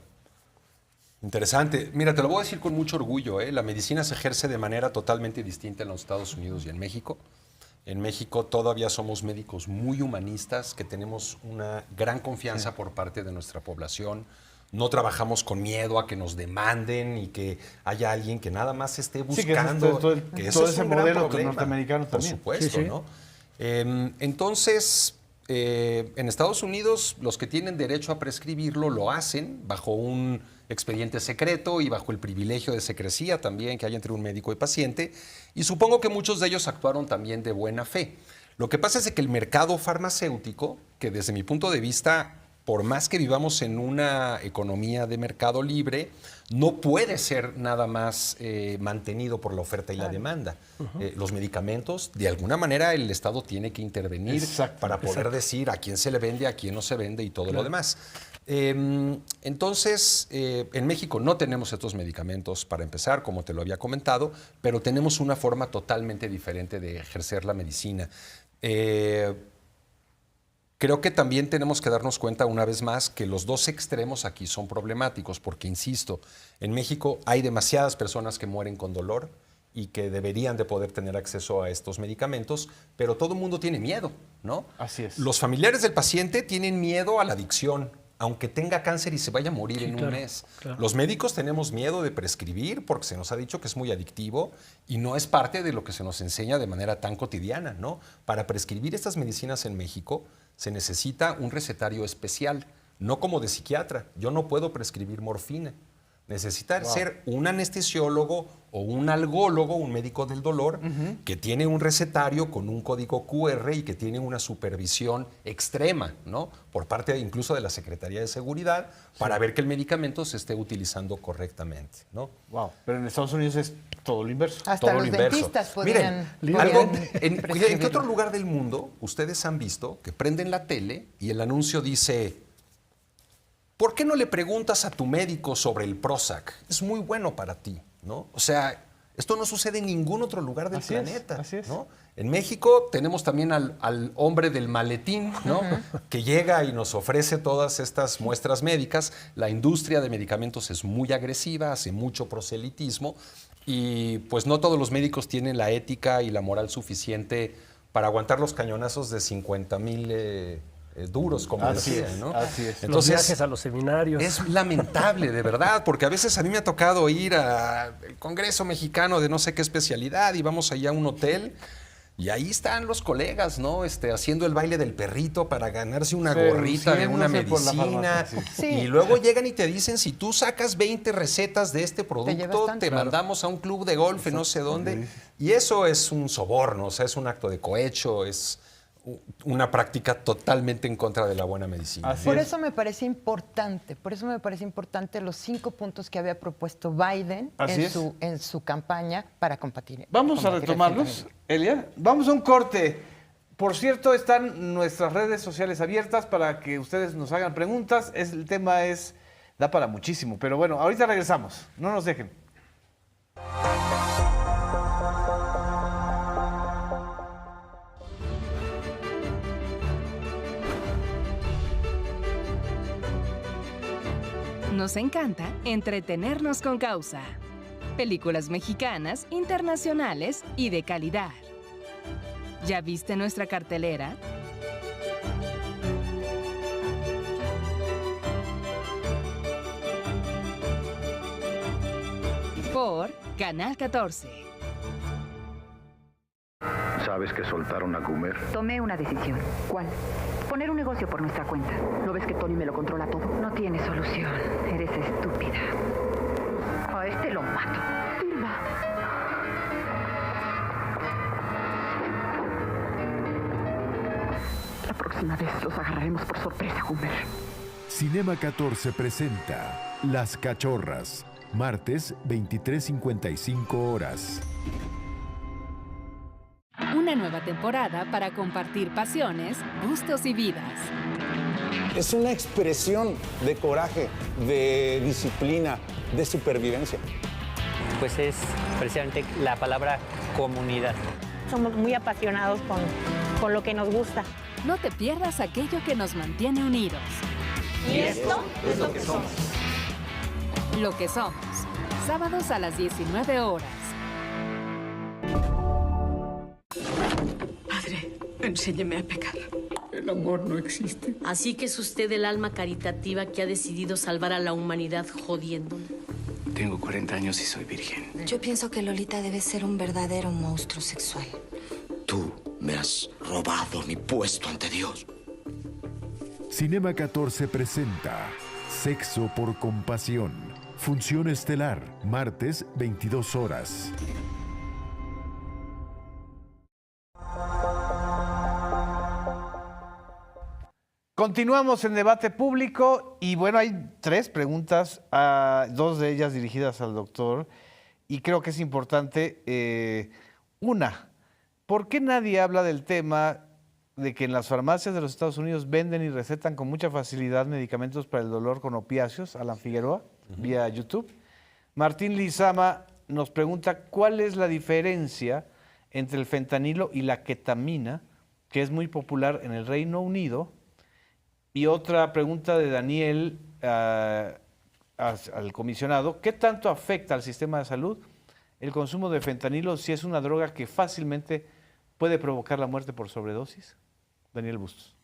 Interesante. Mira, te lo voy a decir con mucho orgullo, ¿eh? La medicina se ejerce de manera totalmente distinta en los Estados Unidos y en México. En México todavía somos médicos muy humanistas, que tenemos una gran confianza por parte de nuestra población. No trabajamos con miedo a que nos demanden y que haya alguien que nada más esté Sí, que ese es buscando. todo que todo es ese un gran modelo problema, norteamericano por también. supuesto, Sí, sí. ¿no? Entonces, en Estados Unidos, los que tienen derecho a prescribirlo lo hacen bajo un expediente secreto y bajo el privilegio de secrecía también que hay entre un médico y paciente. Y supongo que muchos de ellos actuaron también de buena fe. Lo que pasa es que el mercado farmacéutico, que desde mi punto de vista, por más que vivamos en una economía de mercado libre, no puede ser nada más mantenido por la oferta y la demanda. Los medicamentos, de alguna manera, el Estado tiene que intervenir para poder decir a quién se le vende, a quién no se vende y todo lo demás. Entonces, en México no tenemos estos medicamentos para empezar, como te lo había comentado, pero tenemos una forma totalmente diferente de ejercer la medicina. Creo que también tenemos que darnos cuenta una vez más que los dos extremos aquí son problemáticos, porque, insisto, en México hay demasiadas personas que mueren con dolor y que deberían de poder tener acceso a estos medicamentos, pero todo el mundo tiene miedo, ¿no? Así es. Los familiares del paciente tienen miedo a la adicción, aunque tenga cáncer y se vaya a morir en un mes. Claro. Los médicos tenemos miedo de prescribir porque se nos ha dicho que es muy adictivo y no es parte de lo que se nos enseña de manera tan cotidiana, ¿no? Para prescribir estas medicinas en México se necesita un recetario especial, no como de psiquiatra. Yo no puedo prescribir morfina. Necesita ser un anestesiólogo o un algólogo, un médico del dolor, que tiene un recetario con un código QR y que tiene una supervisión extrema, ¿no? Por parte incluso de la Secretaría de Seguridad, para ver que el medicamento se esté utilizando correctamente, ¿no? Wow. Pero en Estados Unidos es todo lo inverso. Hasta Todo los lo inverso. dentistas Miren, podrían ¿en prescribirlo. qué otro lugar del mundo ustedes han visto que prenden la tele y el anuncio dice ¿por qué no le preguntas a tu médico sobre el Prozac? Es muy bueno para ti, ¿no? O sea, esto no sucede en ningún otro lugar del planeta, así es. ¿no? En México tenemos también al hombre del maletín, ¿no? Que llega y nos ofrece todas estas muestras médicas. La industria de medicamentos es muy agresiva, hace mucho proselitismo y pues no todos los médicos tienen la ética y la moral suficiente para aguantar los cañonazos de 50,000 duros, como decía, ¿no? Así es. Los viajes a los seminarios. Es lamentable, de verdad, porque a veces a mí me ha tocado ir al Congreso Mexicano de no sé qué especialidad y vamos allá a un hotel y ahí están los colegas, ¿no? Haciendo el baile del perrito para ganarse una gorrita de una Reluciéndose por la medicina. farmacia, sí. Y luego llegan y te dicen, si tú sacas 20 recetas de este llevas producto, tanto. te mandamos a un club de golf en no sé dónde. Y eso es un soborno, o sea, es un acto de cohecho, es una práctica totalmente en contra de la buena medicina. Así Por es. eso me parece importante, los 5 puntos que había propuesto Biden Así es. en su campaña para combatir. Vamos a combatir el retomarlos, fentanilo. Elia. Vamos a un corte. Por cierto, están nuestras redes sociales abiertas para que ustedes nos hagan preguntas. El tema da para muchísimo. Pero bueno, ahorita regresamos. No nos dejen. Nos encanta entretenernos con causa. Películas mexicanas, internacionales y de calidad. ¿Ya viste nuestra cartelera? Por Canal 14. ¿Sabes que soltaron a Gumer? Tomé una decisión. ¿Cuál? Poner un negocio por nuestra cuenta. ¿No ves que Tony me lo controla todo? No tiene solución. Eres estúpida. A este lo mato. Irma. La próxima vez los agarraremos por sorpresa, Gumer. Cinema 14 presenta Las Cachorras, martes 23:55 horas. Una nueva temporada para compartir pasiones, gustos y vidas. Es una expresión de coraje, de disciplina, de supervivencia. Pues es precisamente la palabra comunidad. Somos muy apasionados con lo que nos gusta. No te pierdas aquello que nos mantiene unidos. Y esto es lo que somos. Lo que somos. Sábados a las 19 horas. Padre, enséñeme a pecar. El amor no existe. Así que es usted el alma caritativa que ha decidido salvar a la humanidad jodiéndola. Tengo 40 años y soy virgen. Yo pienso que Lolita debe ser un verdadero monstruo sexual. Tú me has robado mi puesto ante Dios. Cinema 14 presenta Sexo por Compasión. Función estelar, martes 22 horas. Continuamos en debate público y bueno, hay 3 preguntas, 2 de ellas dirigidas al doctor y creo que es importante. Una, ¿por qué nadie habla del tema de que en las farmacias de los Estados Unidos venden y recetan con mucha facilidad medicamentos para el dolor con opiáceos? Alan Figueroa, vía YouTube. Martín Lizama nos pregunta cuál es la diferencia entre el fentanilo y la ketamina, que es muy popular en el Reino Unido. Y otra pregunta de Daniel al comisionado, ¿qué tanto afecta al sistema de salud el consumo de fentanilo si es una droga que fácilmente puede provocar la muerte por sobredosis? Daniel Bustos.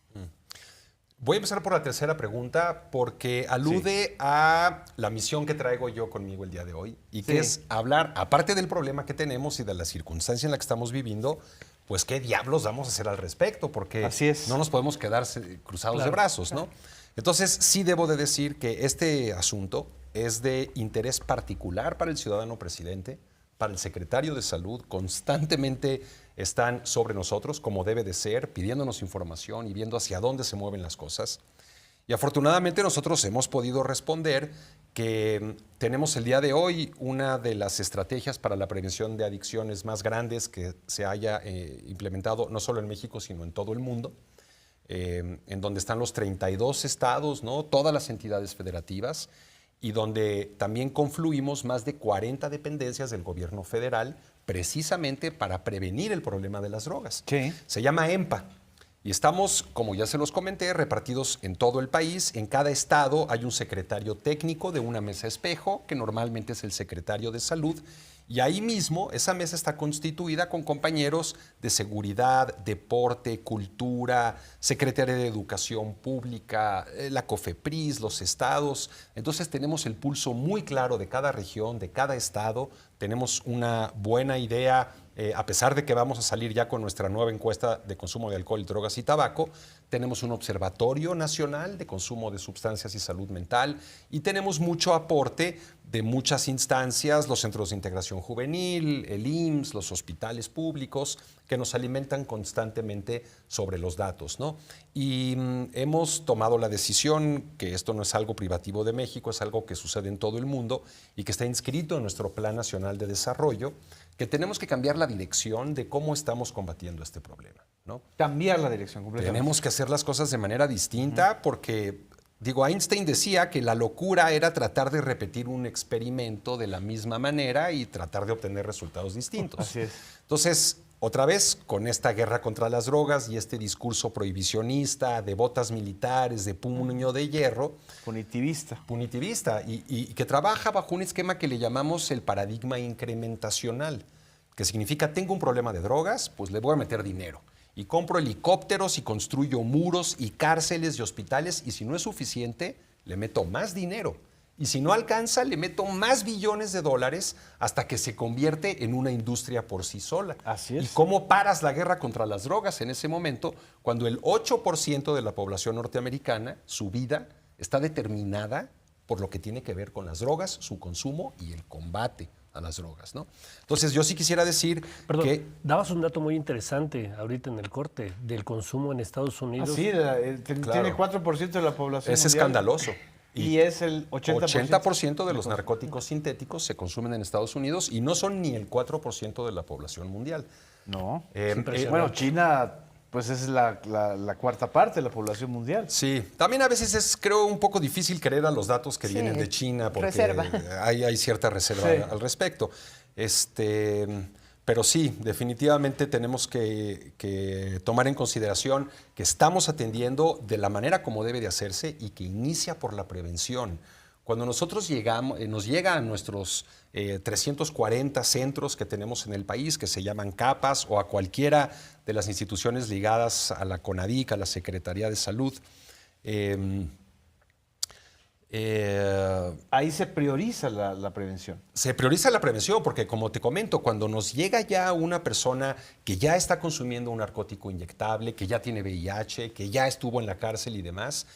Voy a empezar por la tercera pregunta porque alude a la misión que traigo yo conmigo el día de hoy y que es hablar, aparte del problema que tenemos y de la circunstancia en la que estamos viviendo, pues qué diablos vamos a hacer al respecto, porque no nos podemos quedar cruzados de brazos, ¿no? Entonces, sí debo de decir que este asunto es de interés particular para el ciudadano presidente, para el secretario de Salud, constantemente están sobre nosotros, como debe de ser, pidiéndonos información y viendo hacia dónde se mueven las cosas. Y afortunadamente nosotros hemos podido responder que tenemos el día de hoy una de las estrategias para la prevención de adicciones más grandes que se haya implementado no solo en México, sino en todo el mundo. en donde están los 32 estados, ¿no? Todas las entidades federativas, y donde también confluimos más de 40 dependencias del gobierno federal precisamente para prevenir el problema de las drogas. Sí. Se llama EMPA. Y estamos, como ya se los comenté, repartidos en todo el país. En cada estado hay un secretario técnico de una mesa espejo, que normalmente es el secretario de salud. Y ahí mismo, esa mesa está constituida con compañeros de seguridad, deporte, cultura, Secretaría de Educación Pública, la COFEPRIS, los estados. Entonces tenemos el pulso muy claro de cada región, de cada estado. Tenemos una buena idea, a pesar de que vamos a salir ya con nuestra nueva encuesta de consumo de alcohol, drogas y tabaco. Tenemos un observatorio nacional de consumo de sustancias y salud mental, y tenemos mucho aporte de muchas instancias, los centros de integración juvenil, el IMSS, los hospitales públicos, que nos alimentan constantemente sobre los datos, ¿no? Y hemos tomado la decisión, que esto no es algo privativo de México, es algo que sucede en todo el mundo y que está inscrito en nuestro Plan Nacional de Desarrollo, que tenemos que cambiar la dirección de cómo estamos combatiendo este problema, ¿no? Cambiar la dirección completamente. Tenemos que hacer las cosas de manera distinta porque, digo, Einstein decía que la locura era tratar de repetir un experimento de la misma manera y tratar de obtener resultados distintos. Así es. Entonces, otra vez, con esta guerra contra las drogas y este discurso prohibicionista de botas militares, de puño de hierro. Punitivista. Punitivista, y que trabaja bajo un esquema que le llamamos el paradigma incrementacional, que significa, tengo un problema de drogas, pues le voy a meter dinero. Y compro helicópteros y construyo muros y cárceles y hospitales, y si no es suficiente, le meto más dinero. Y si no alcanza, le meto más billones de dólares hasta que se convierte en una industria por sí sola. Así es. ¿Y cómo paras la guerra contra las drogas en ese momento, cuando el 8% de la población norteamericana, su vida, está determinada por lo que tiene que ver con las drogas, su consumo y el combate a las drogas, ¿no? Entonces, yo sí quisiera decir que... Dabas un dato muy interesante ahorita en el corte del consumo en Estados Unidos. Sí, tiene 4% de la población Es mundial. escandaloso. Y es el 80% de los narcóticos sintéticos se consumen en Estados Unidos y no son ni el 4% de la población mundial. No. Bueno, China pues es la cuarta parte de la población mundial. Sí, también a veces es, creo, un poco difícil creer a los datos que vienen de China porque hay cierta reserva al respecto. Pero sí, definitivamente tenemos que tomar en consideración que estamos atendiendo de la manera como debe de hacerse y que inicia por la prevención. Cuando nosotros nos llega a nuestros 340 centros que tenemos en el país, que se llaman CAPAS, o a cualquiera de las instituciones ligadas a la CONADIC, a la Secretaría de Salud, ahí se prioriza la prevención. Se prioriza la prevención porque, como te comento, cuando nos llega ya una persona que ya está consumiendo un narcótico inyectable, que ya tiene VIH, que ya estuvo en la cárcel y demás,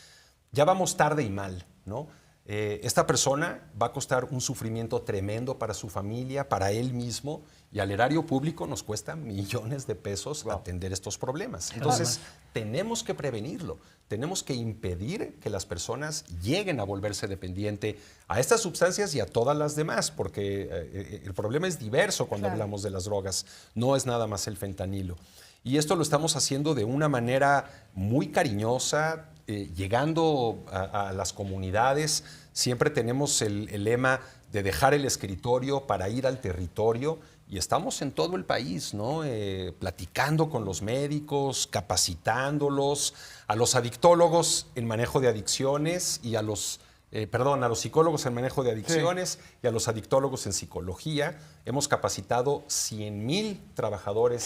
ya vamos tarde y mal, ¿no? Esta persona va a costar un sufrimiento tremendo para su familia, para él mismo, y al erario público nos cuesta millones de pesos atender estos problemas. Entonces, tenemos que prevenirlo, tenemos que impedir que las personas lleguen a volverse dependiente a estas sustancias y a todas las demás, porque el problema es diverso cuando hablamos de las drogas, no es nada más el fentanilo. Y esto lo estamos haciendo de una manera muy cariñosa, llegando a las comunidades. Siempre tenemos el lema de dejar el escritorio para ir al territorio, y estamos en todo el país, ¿no? Platicando con los médicos, capacitándolos, a los adictólogos en manejo de adicciones y a los psicólogos en manejo de adicciones y a los adictólogos en psicología. Hemos capacitado 100,000 trabajadores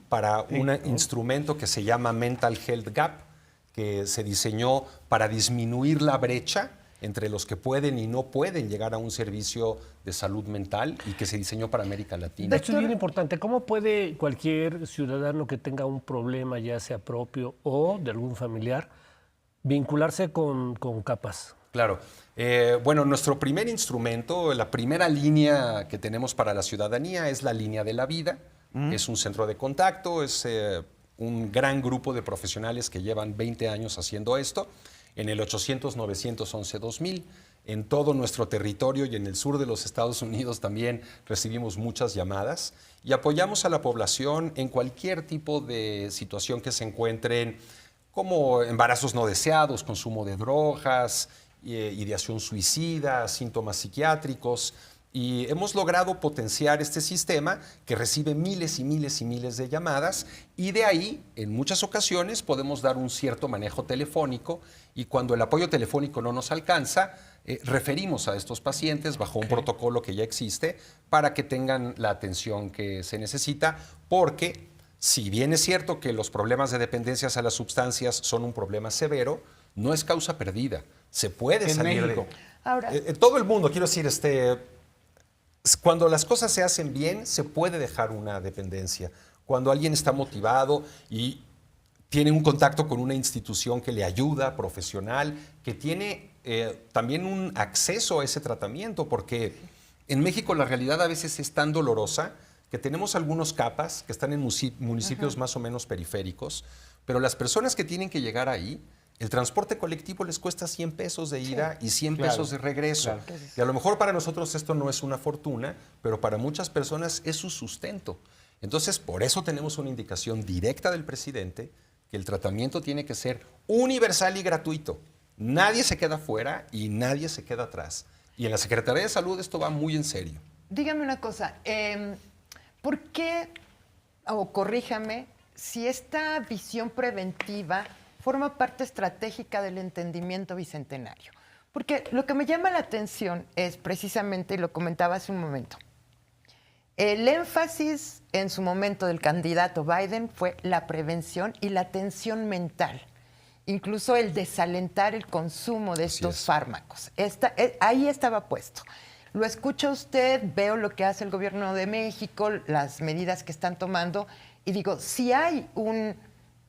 para un instrumento que se llama Mental Health Gap, que se diseñó para disminuir la brecha entre los que pueden y no pueden llegar a un servicio de salud mental, y que se diseñó para América Latina. Esto es bien importante. ¿Cómo puede cualquier ciudadano que tenga un problema, ya sea propio o de algún familiar, vincularse con CAPAS? Claro. Bueno, nuestro primer instrumento, la primera línea que tenemos para la ciudadanía es la línea de la vida. Es un centro de contacto, es un gran grupo de profesionales que llevan 20 años haciendo esto. En el 800-911-2000, en todo nuestro territorio y en el sur de los Estados Unidos también recibimos muchas llamadas y apoyamos a la población en cualquier tipo de situación que se encuentren como embarazos no deseados, consumo de drogas, ideación suicida, síntomas psiquiátricos. Y hemos logrado potenciar este sistema que recibe miles y miles y miles de llamadas y de ahí, en muchas ocasiones, podemos dar un cierto manejo telefónico y cuando el apoyo telefónico no nos alcanza, referimos a estos pacientes bajo un protocolo que ya existe para que tengan la atención que se necesita, porque si bien es cierto que los problemas de dependencias a las sustancias son un problema severo, no es causa perdida. Se puede salir México. Ahora, todo el mundo, quiero decir, cuando las cosas se hacen bien, se puede dejar una dependencia. Cuando alguien está motivado y tiene un contacto con una institución que le ayuda, profesional, que tiene también un acceso a ese tratamiento, porque en México la realidad a veces es tan dolorosa que tenemos algunos CAPAs que están en municipios más o menos periféricos, pero las personas que tienen que llegar ahí, el transporte colectivo les cuesta 100 pesos de ida y 100 pesos de regreso. Claro. Y a lo mejor para nosotros esto no es una fortuna, pero para muchas personas es su sustento. Entonces, por eso tenemos una indicación directa del presidente que el tratamiento tiene que ser universal y gratuito. Nadie se queda fuera y nadie se queda atrás. Y en la Secretaría de Salud esto va muy en serio. dígame una cosa, ¿por qué, o corríjame, si esta visión preventiva forma parte estratégica del entendimiento bicentenario? Porque lo que me llama la atención es precisamente, y lo comentaba hace un momento, el énfasis en su momento del candidato Biden fue la prevención y la atención mental, incluso el desalentar el consumo de estos fármacos. Ahí estaba puesto. Lo escucha usted, veo lo que hace el gobierno de México, las medidas que están tomando, y digo, si hay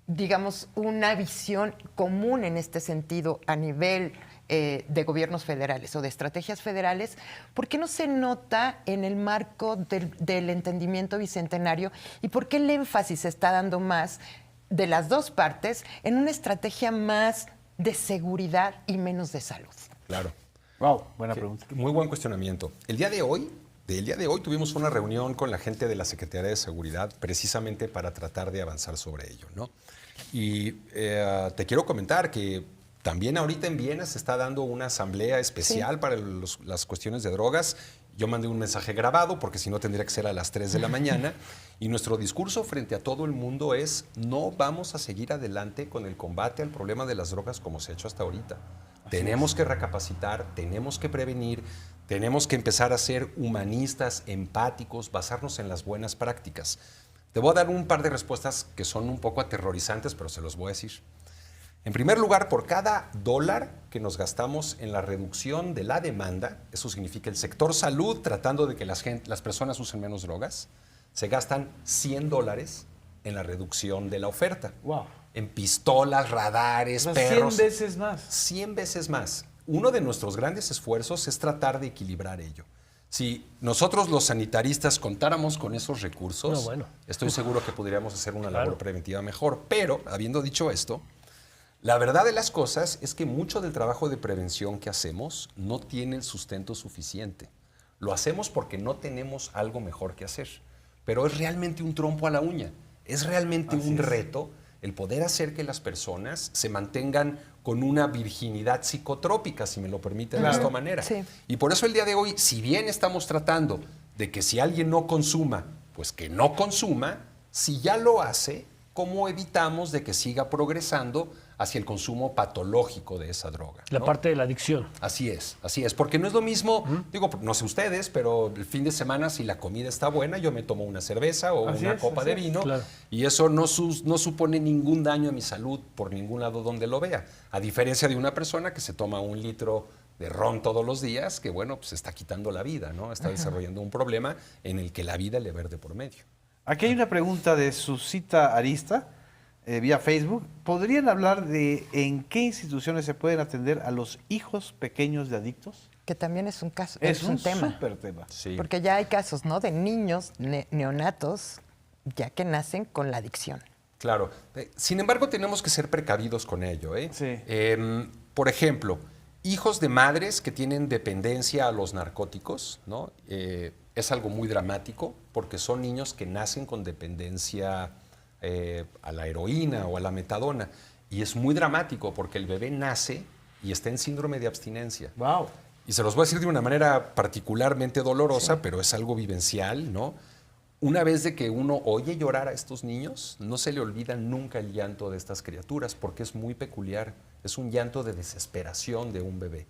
digamos, una visión común en este sentido a nivel de gobiernos federales o de estrategias federales, ¿por qué no se nota en el marco del entendimiento bicentenario y por qué el énfasis se está dando más de las dos partes en una estrategia más de seguridad y menos de salud? Claro. Wow, buena pregunta. Muy buen cuestionamiento. El día de hoy tuvimos una reunión con la gente de la Secretaría de Seguridad precisamente para tratar de avanzar sobre ello, ¿no? Y te quiero comentar que también ahorita en Viena se está dando una asamblea especial para las cuestiones de drogas. Yo mandé un mensaje grabado porque si no tendría que ser a las 3 de la mañana. Y nuestro discurso frente a todo el mundo es: no vamos a seguir adelante con el combate al problema de las drogas como se ha hecho hasta ahorita. Tenemos que recapacitar, tenemos que prevenir, tenemos que empezar a ser humanistas, empáticos, basarnos en las buenas prácticas. Te voy a dar un par de respuestas que son un poco aterrorizantes, pero se los voy a decir. En primer lugar, por cada $1 que nos gastamos en la reducción de la demanda, eso significa el sector salud tratando de que las personas usen menos drogas, se gastan $100 en la reducción de la oferta. Wow. En pistolas, radares, perros. 100 veces más. 100 veces más. Uno de nuestros grandes esfuerzos es tratar de equilibrar ello. Si nosotros los sanitaristas contáramos con esos recursos, estoy seguro que podríamos hacer una labor preventiva mejor. Pero, habiendo dicho esto, la verdad de las cosas es que mucho del trabajo de prevención que hacemos no tiene el sustento suficiente. Lo hacemos porque no tenemos algo mejor que hacer. Pero es realmente un trompo a la uña. Es realmente un reto el poder hacer que las personas se mantengan con una virginidad psicotrópica, si me lo permiten de esta manera. Sí. Y por eso el día de hoy, si bien estamos tratando de que si alguien no consuma, pues que no consuma, si ya lo hace, ¿cómo evitamos de que siga progresando hacia el consumo patológico de esa droga? La parte de la adicción. Así es, porque no es lo mismo, digo, no sé ustedes, pero el fin de semana si la comida está buena, yo me tomo una cerveza o una copa de vino, y eso no supone ningún daño a mi salud por ningún lado donde lo vea, a diferencia de una persona que se toma 1 litro de ron todos los días, que bueno, pues está quitando la vida, ¿no? Está desarrollando un problema en el que la vida le verde por medio. Aquí hay una pregunta de Susita Arista, vía Facebook. ¿Podrían hablar de en qué instituciones se pueden atender a los hijos pequeños de adictos? Que también es un caso, es un tema. Súper tema. Sí. Porque ya hay casos, ¿no?, de niños neonatos ya que nacen con la adicción. Claro. Sin embargo, tenemos que ser precavidos con ello, ¿eh? Sí. Por ejemplo, hijos de madres que tienen dependencia a los narcóticos, ¿no? Es algo muy dramático porque son niños que nacen con dependencia a la heroína o a la metadona. Y es muy dramático porque el bebé nace y está en síndrome de abstinencia. Wow. Y se los voy a decir de una manera particularmente dolorosa, pero es algo vivencial, ¿no? Una vez de que uno oye llorar a estos niños, no se le olvida nunca el llanto de estas criaturas porque es muy peculiar. Es un llanto de desesperación de un bebé.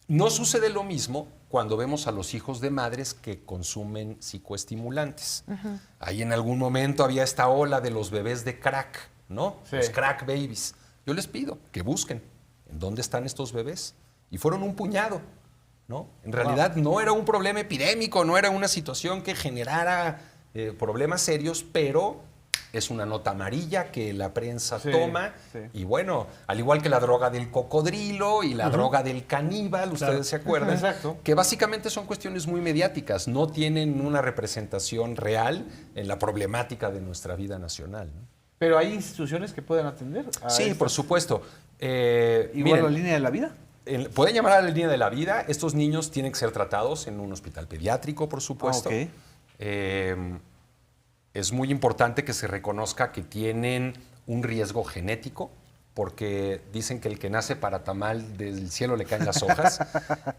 No sucede lo mismo cuando vemos a los hijos de madres que consumen psicoestimulantes. Ahí en algún momento había esta ola de los bebés de crack, ¿no? Sí. Los crack babies. Yo les pido que busquen en dónde están estos bebés. Y fueron un puñado, ¿no? En realidad no era un problema epidémico, no era una situación que generara problemas serios, pero es una nota amarilla que la prensa toma. Sí. Y bueno, al igual que la droga del cocodrilo y la droga del caníbal, ustedes se acuerdan, que básicamente son cuestiones muy mediáticas, no tienen una representación real en la problemática de nuestra vida nacional, ¿no? Pero hay instituciones que pueden atender a Sí, por supuesto. Igual miren, la línea de la vida. Pueden llamar a la línea de la vida. Estos niños tienen que ser tratados en un hospital pediátrico, por supuesto. Es muy importante que se reconozca que tienen un riesgo genético, porque dicen que el que nace para tamal del cielo le caen las hojas.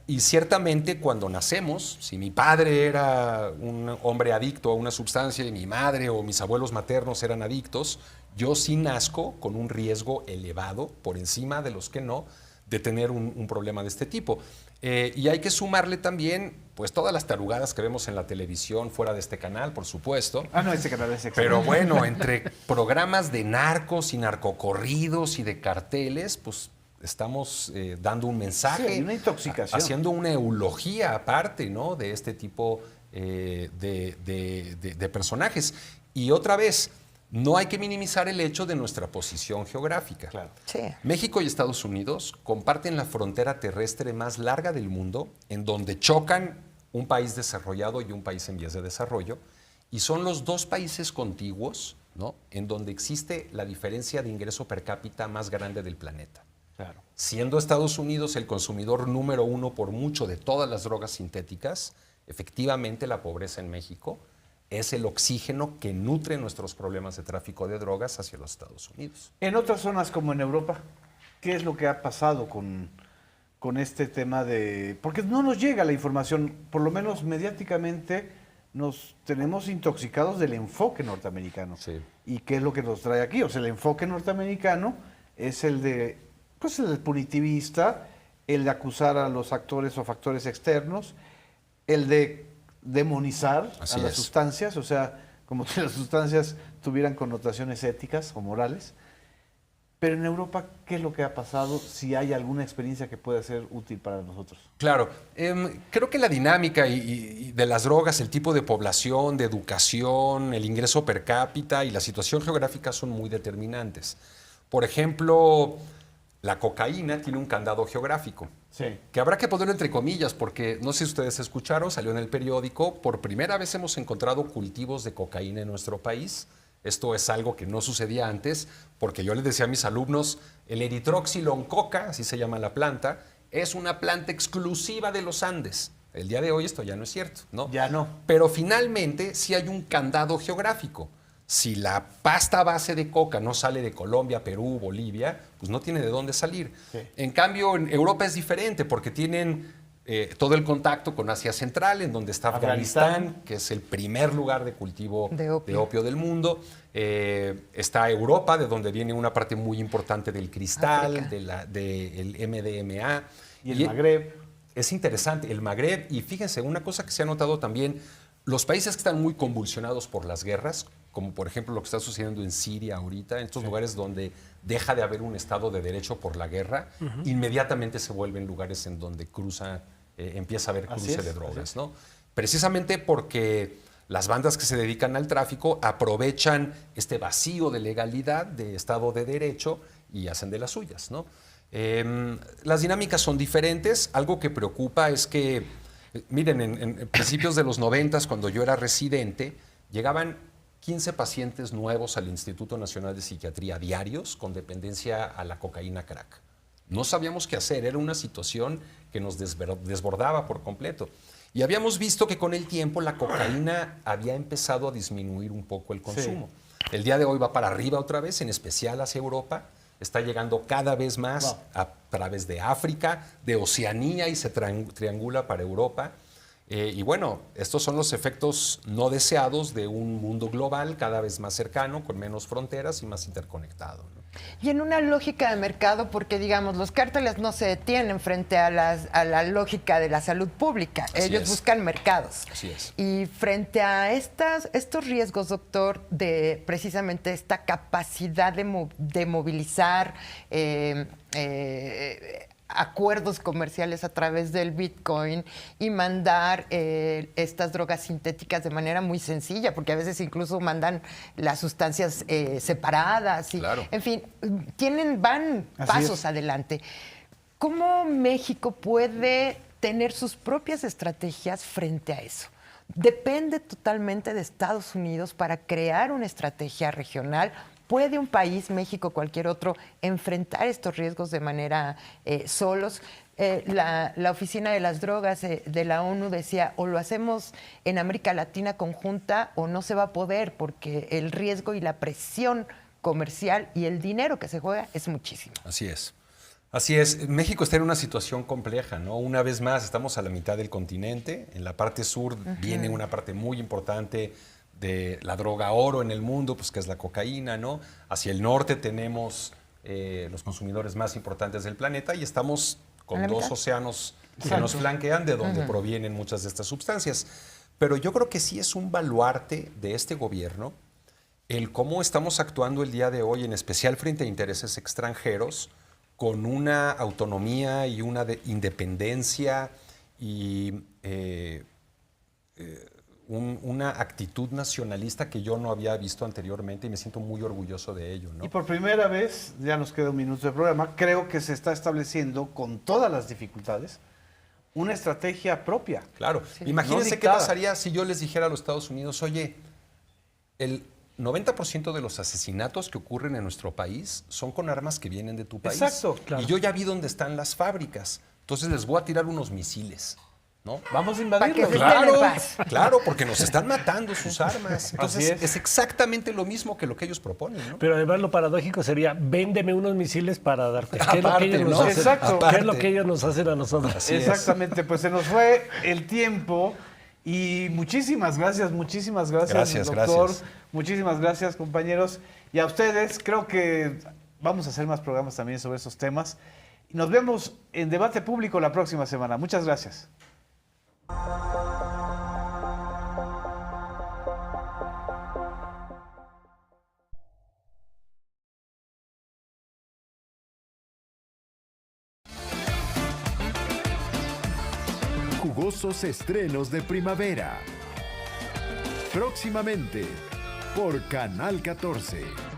Y ciertamente cuando nacemos, si mi padre era un hombre adicto a una sustancia y mi madre o mis abuelos maternos eran adictos, yo sí nazco con un riesgo elevado, por encima de los que no, de tener un problema de este tipo. Y hay que sumarle también pues todas las tarugadas que vemos en la televisión, fuera de este canal, por supuesto. No, este canal es excelente. Pero bueno, entre programas de narcos y narcocorridos y de carteles, pues estamos dando un mensaje. Sí, una intoxicación. Haciendo una eulogía aparte, ¿no? De este tipo de personajes. Y otra vez, no hay que minimizar el hecho de nuestra posición geográfica. Claro. Sí. México y Estados Unidos comparten la frontera terrestre más larga del mundo, en donde chocan un país desarrollado y un país en vías de desarrollo, y son los dos países contiguos, ¿no?, en donde existe la diferencia de ingreso per cápita más grande del planeta. Claro. Siendo Estados Unidos el consumidor número uno por mucho de todas las drogas sintéticas, efectivamente la pobreza en México es el oxígeno que nutre nuestros problemas de tráfico de drogas hacia los Estados Unidos. En otras zonas como en Europa, ¿qué es lo que ha pasado con este tema de...? Porque no nos llega la información, por lo menos mediáticamente nos tenemos intoxicados del enfoque norteamericano. Sí. ¿Y qué es lo que nos trae aquí? O sea, el enfoque norteamericano es el de, pues el punitivista, el de acusar a los actores o factores externos, el de demonizar a las sustancias, o sea, como si las sustancias tuvieran connotaciones éticas o morales. Pero en Europa, ¿qué es lo que ha pasado? Si hay alguna experiencia que pueda ser útil para nosotros. Claro, creo que la dinámica y de las drogas, el tipo de población, de educación, el ingreso per cápita y la situación geográfica son muy determinantes. Por ejemplo, la cocaína tiene un candado geográfico, que habrá que ponerlo entre comillas, porque no sé si ustedes escucharon, salió en el periódico, por primera vez hemos encontrado cultivos de cocaína en nuestro país. Esto es algo que no sucedía antes, porque yo les decía a mis alumnos, el eritroxiloncoca, así se llama la planta, es una planta exclusiva de los Andes. El día de hoy esto ya no es cierto, ¿no? Ya no. Pero finalmente sí hay un candado geográfico. Si la pasta base de coca no sale de Colombia, Perú, Bolivia, pues no tiene de dónde salir. Sí. En cambio, en Europa es diferente porque tienen todo el contacto con Asia Central, en donde está Afganistán, que es el primer lugar de cultivo de opio del mundo. Está Europa, de donde viene una parte muy importante del cristal, del MDMA. Y el Magreb. Es interesante, el Magreb. Y fíjense, una cosa que se ha notado también, los países que están muy convulsionados por las guerras, como por ejemplo lo que está sucediendo en Siria ahorita, en estos lugares donde deja de haber un Estado de Derecho por la guerra, inmediatamente se vuelven lugares en donde empieza a haber cruce de drogas, ¿no? Precisamente porque las bandas que se dedican al tráfico aprovechan este vacío de legalidad, de Estado de Derecho, y hacen de las suyas, ¿no? Las dinámicas son diferentes. Algo que preocupa es que, miren, en principios de los 90, cuando yo era residente, llegaban 15 pacientes nuevos al Instituto Nacional de Psiquiatría diarios con dependencia a la cocaína crack. No sabíamos qué hacer, era una situación que nos desbordaba por completo. Y habíamos visto que con el tiempo la cocaína había empezado a disminuir un poco el consumo. Sí. El día de hoy va para arriba otra vez, en especial hacia Europa, está llegando cada vez más a través de África, de Oceanía y se triangula para Europa. Y bueno, estos son los efectos no deseados de un mundo global cada vez más cercano, con menos fronteras y más interconectado, ¿no? Y en una lógica de mercado, porque digamos, los cárteles no se detienen frente a la lógica de la salud pública. Ellos buscan mercados. Así es. Y frente a estos riesgos, doctor, de precisamente esta capacidad de movilizar acuerdos comerciales a través del Bitcoin y mandar estas drogas sintéticas de manera muy sencilla, porque a veces incluso mandan las sustancias separadas. Y, claro. En fin, van pasos adelante. ¿Cómo México puede tener sus propias estrategias frente a eso? Depende totalmente de Estados Unidos para crear una estrategia regional. ¿Puede un país, México, cualquier otro, enfrentar estos riesgos de manera solos? La Oficina de las Drogas de la ONU decía, o lo hacemos en América Latina conjunta o no se va a poder, porque el riesgo y la presión comercial y el dinero que se juega es muchísimo. Así es. Así es. México está en una situación compleja, ¿no? Una vez más, estamos a la mitad del continente. En la parte sur viene una parte muy importante de la droga oro en el mundo, pues que es la cocaína, ¿no? Hacia el norte tenemos los consumidores más importantes del planeta y estamos con dos océanos que nos flanquean de donde provienen muchas de estas sustancias. Pero yo creo que sí es un baluarte de este gobierno el cómo estamos actuando el día de hoy, en especial frente a intereses extranjeros, con una autonomía y una independencia y una actitud nacionalista que yo no había visto anteriormente y me siento muy orgulloso de ello, ¿no? Y por primera vez, ya nos queda un minuto de programa, creo que se está estableciendo, con todas las dificultades, una estrategia propia. Claro. Sí. Imagínense No qué pasaría si yo les dijera a los Estados Unidos, oye, el 90% de los asesinatos que ocurren en nuestro país son con armas que vienen de tu país. Exacto. Claro. Y yo ya vi dónde están las fábricas. Entonces les voy a tirar unos misiles, ¿no? Vamos a invadirlos. Claro, porque nos están matando sus armas. Entonces es exactamente lo mismo que lo que ellos proponen, ¿no? Pero además lo paradójico sería, véndeme unos misiles para darte. ¿Qué es lo que ellos nos hacen? Exacto. ¿Qué es lo que ellos nos hacen a nosotros? Así exactamente, pues se nos fue el tiempo y muchísimas gracias, doctor. Gracias. Muchísimas gracias, compañeros. Y a ustedes, creo que vamos a hacer más programas también sobre esos temas. Y nos vemos en Debate Público la próxima semana. Muchas gracias. Jugosos estrenos de primavera. Próximamente por Canal 14.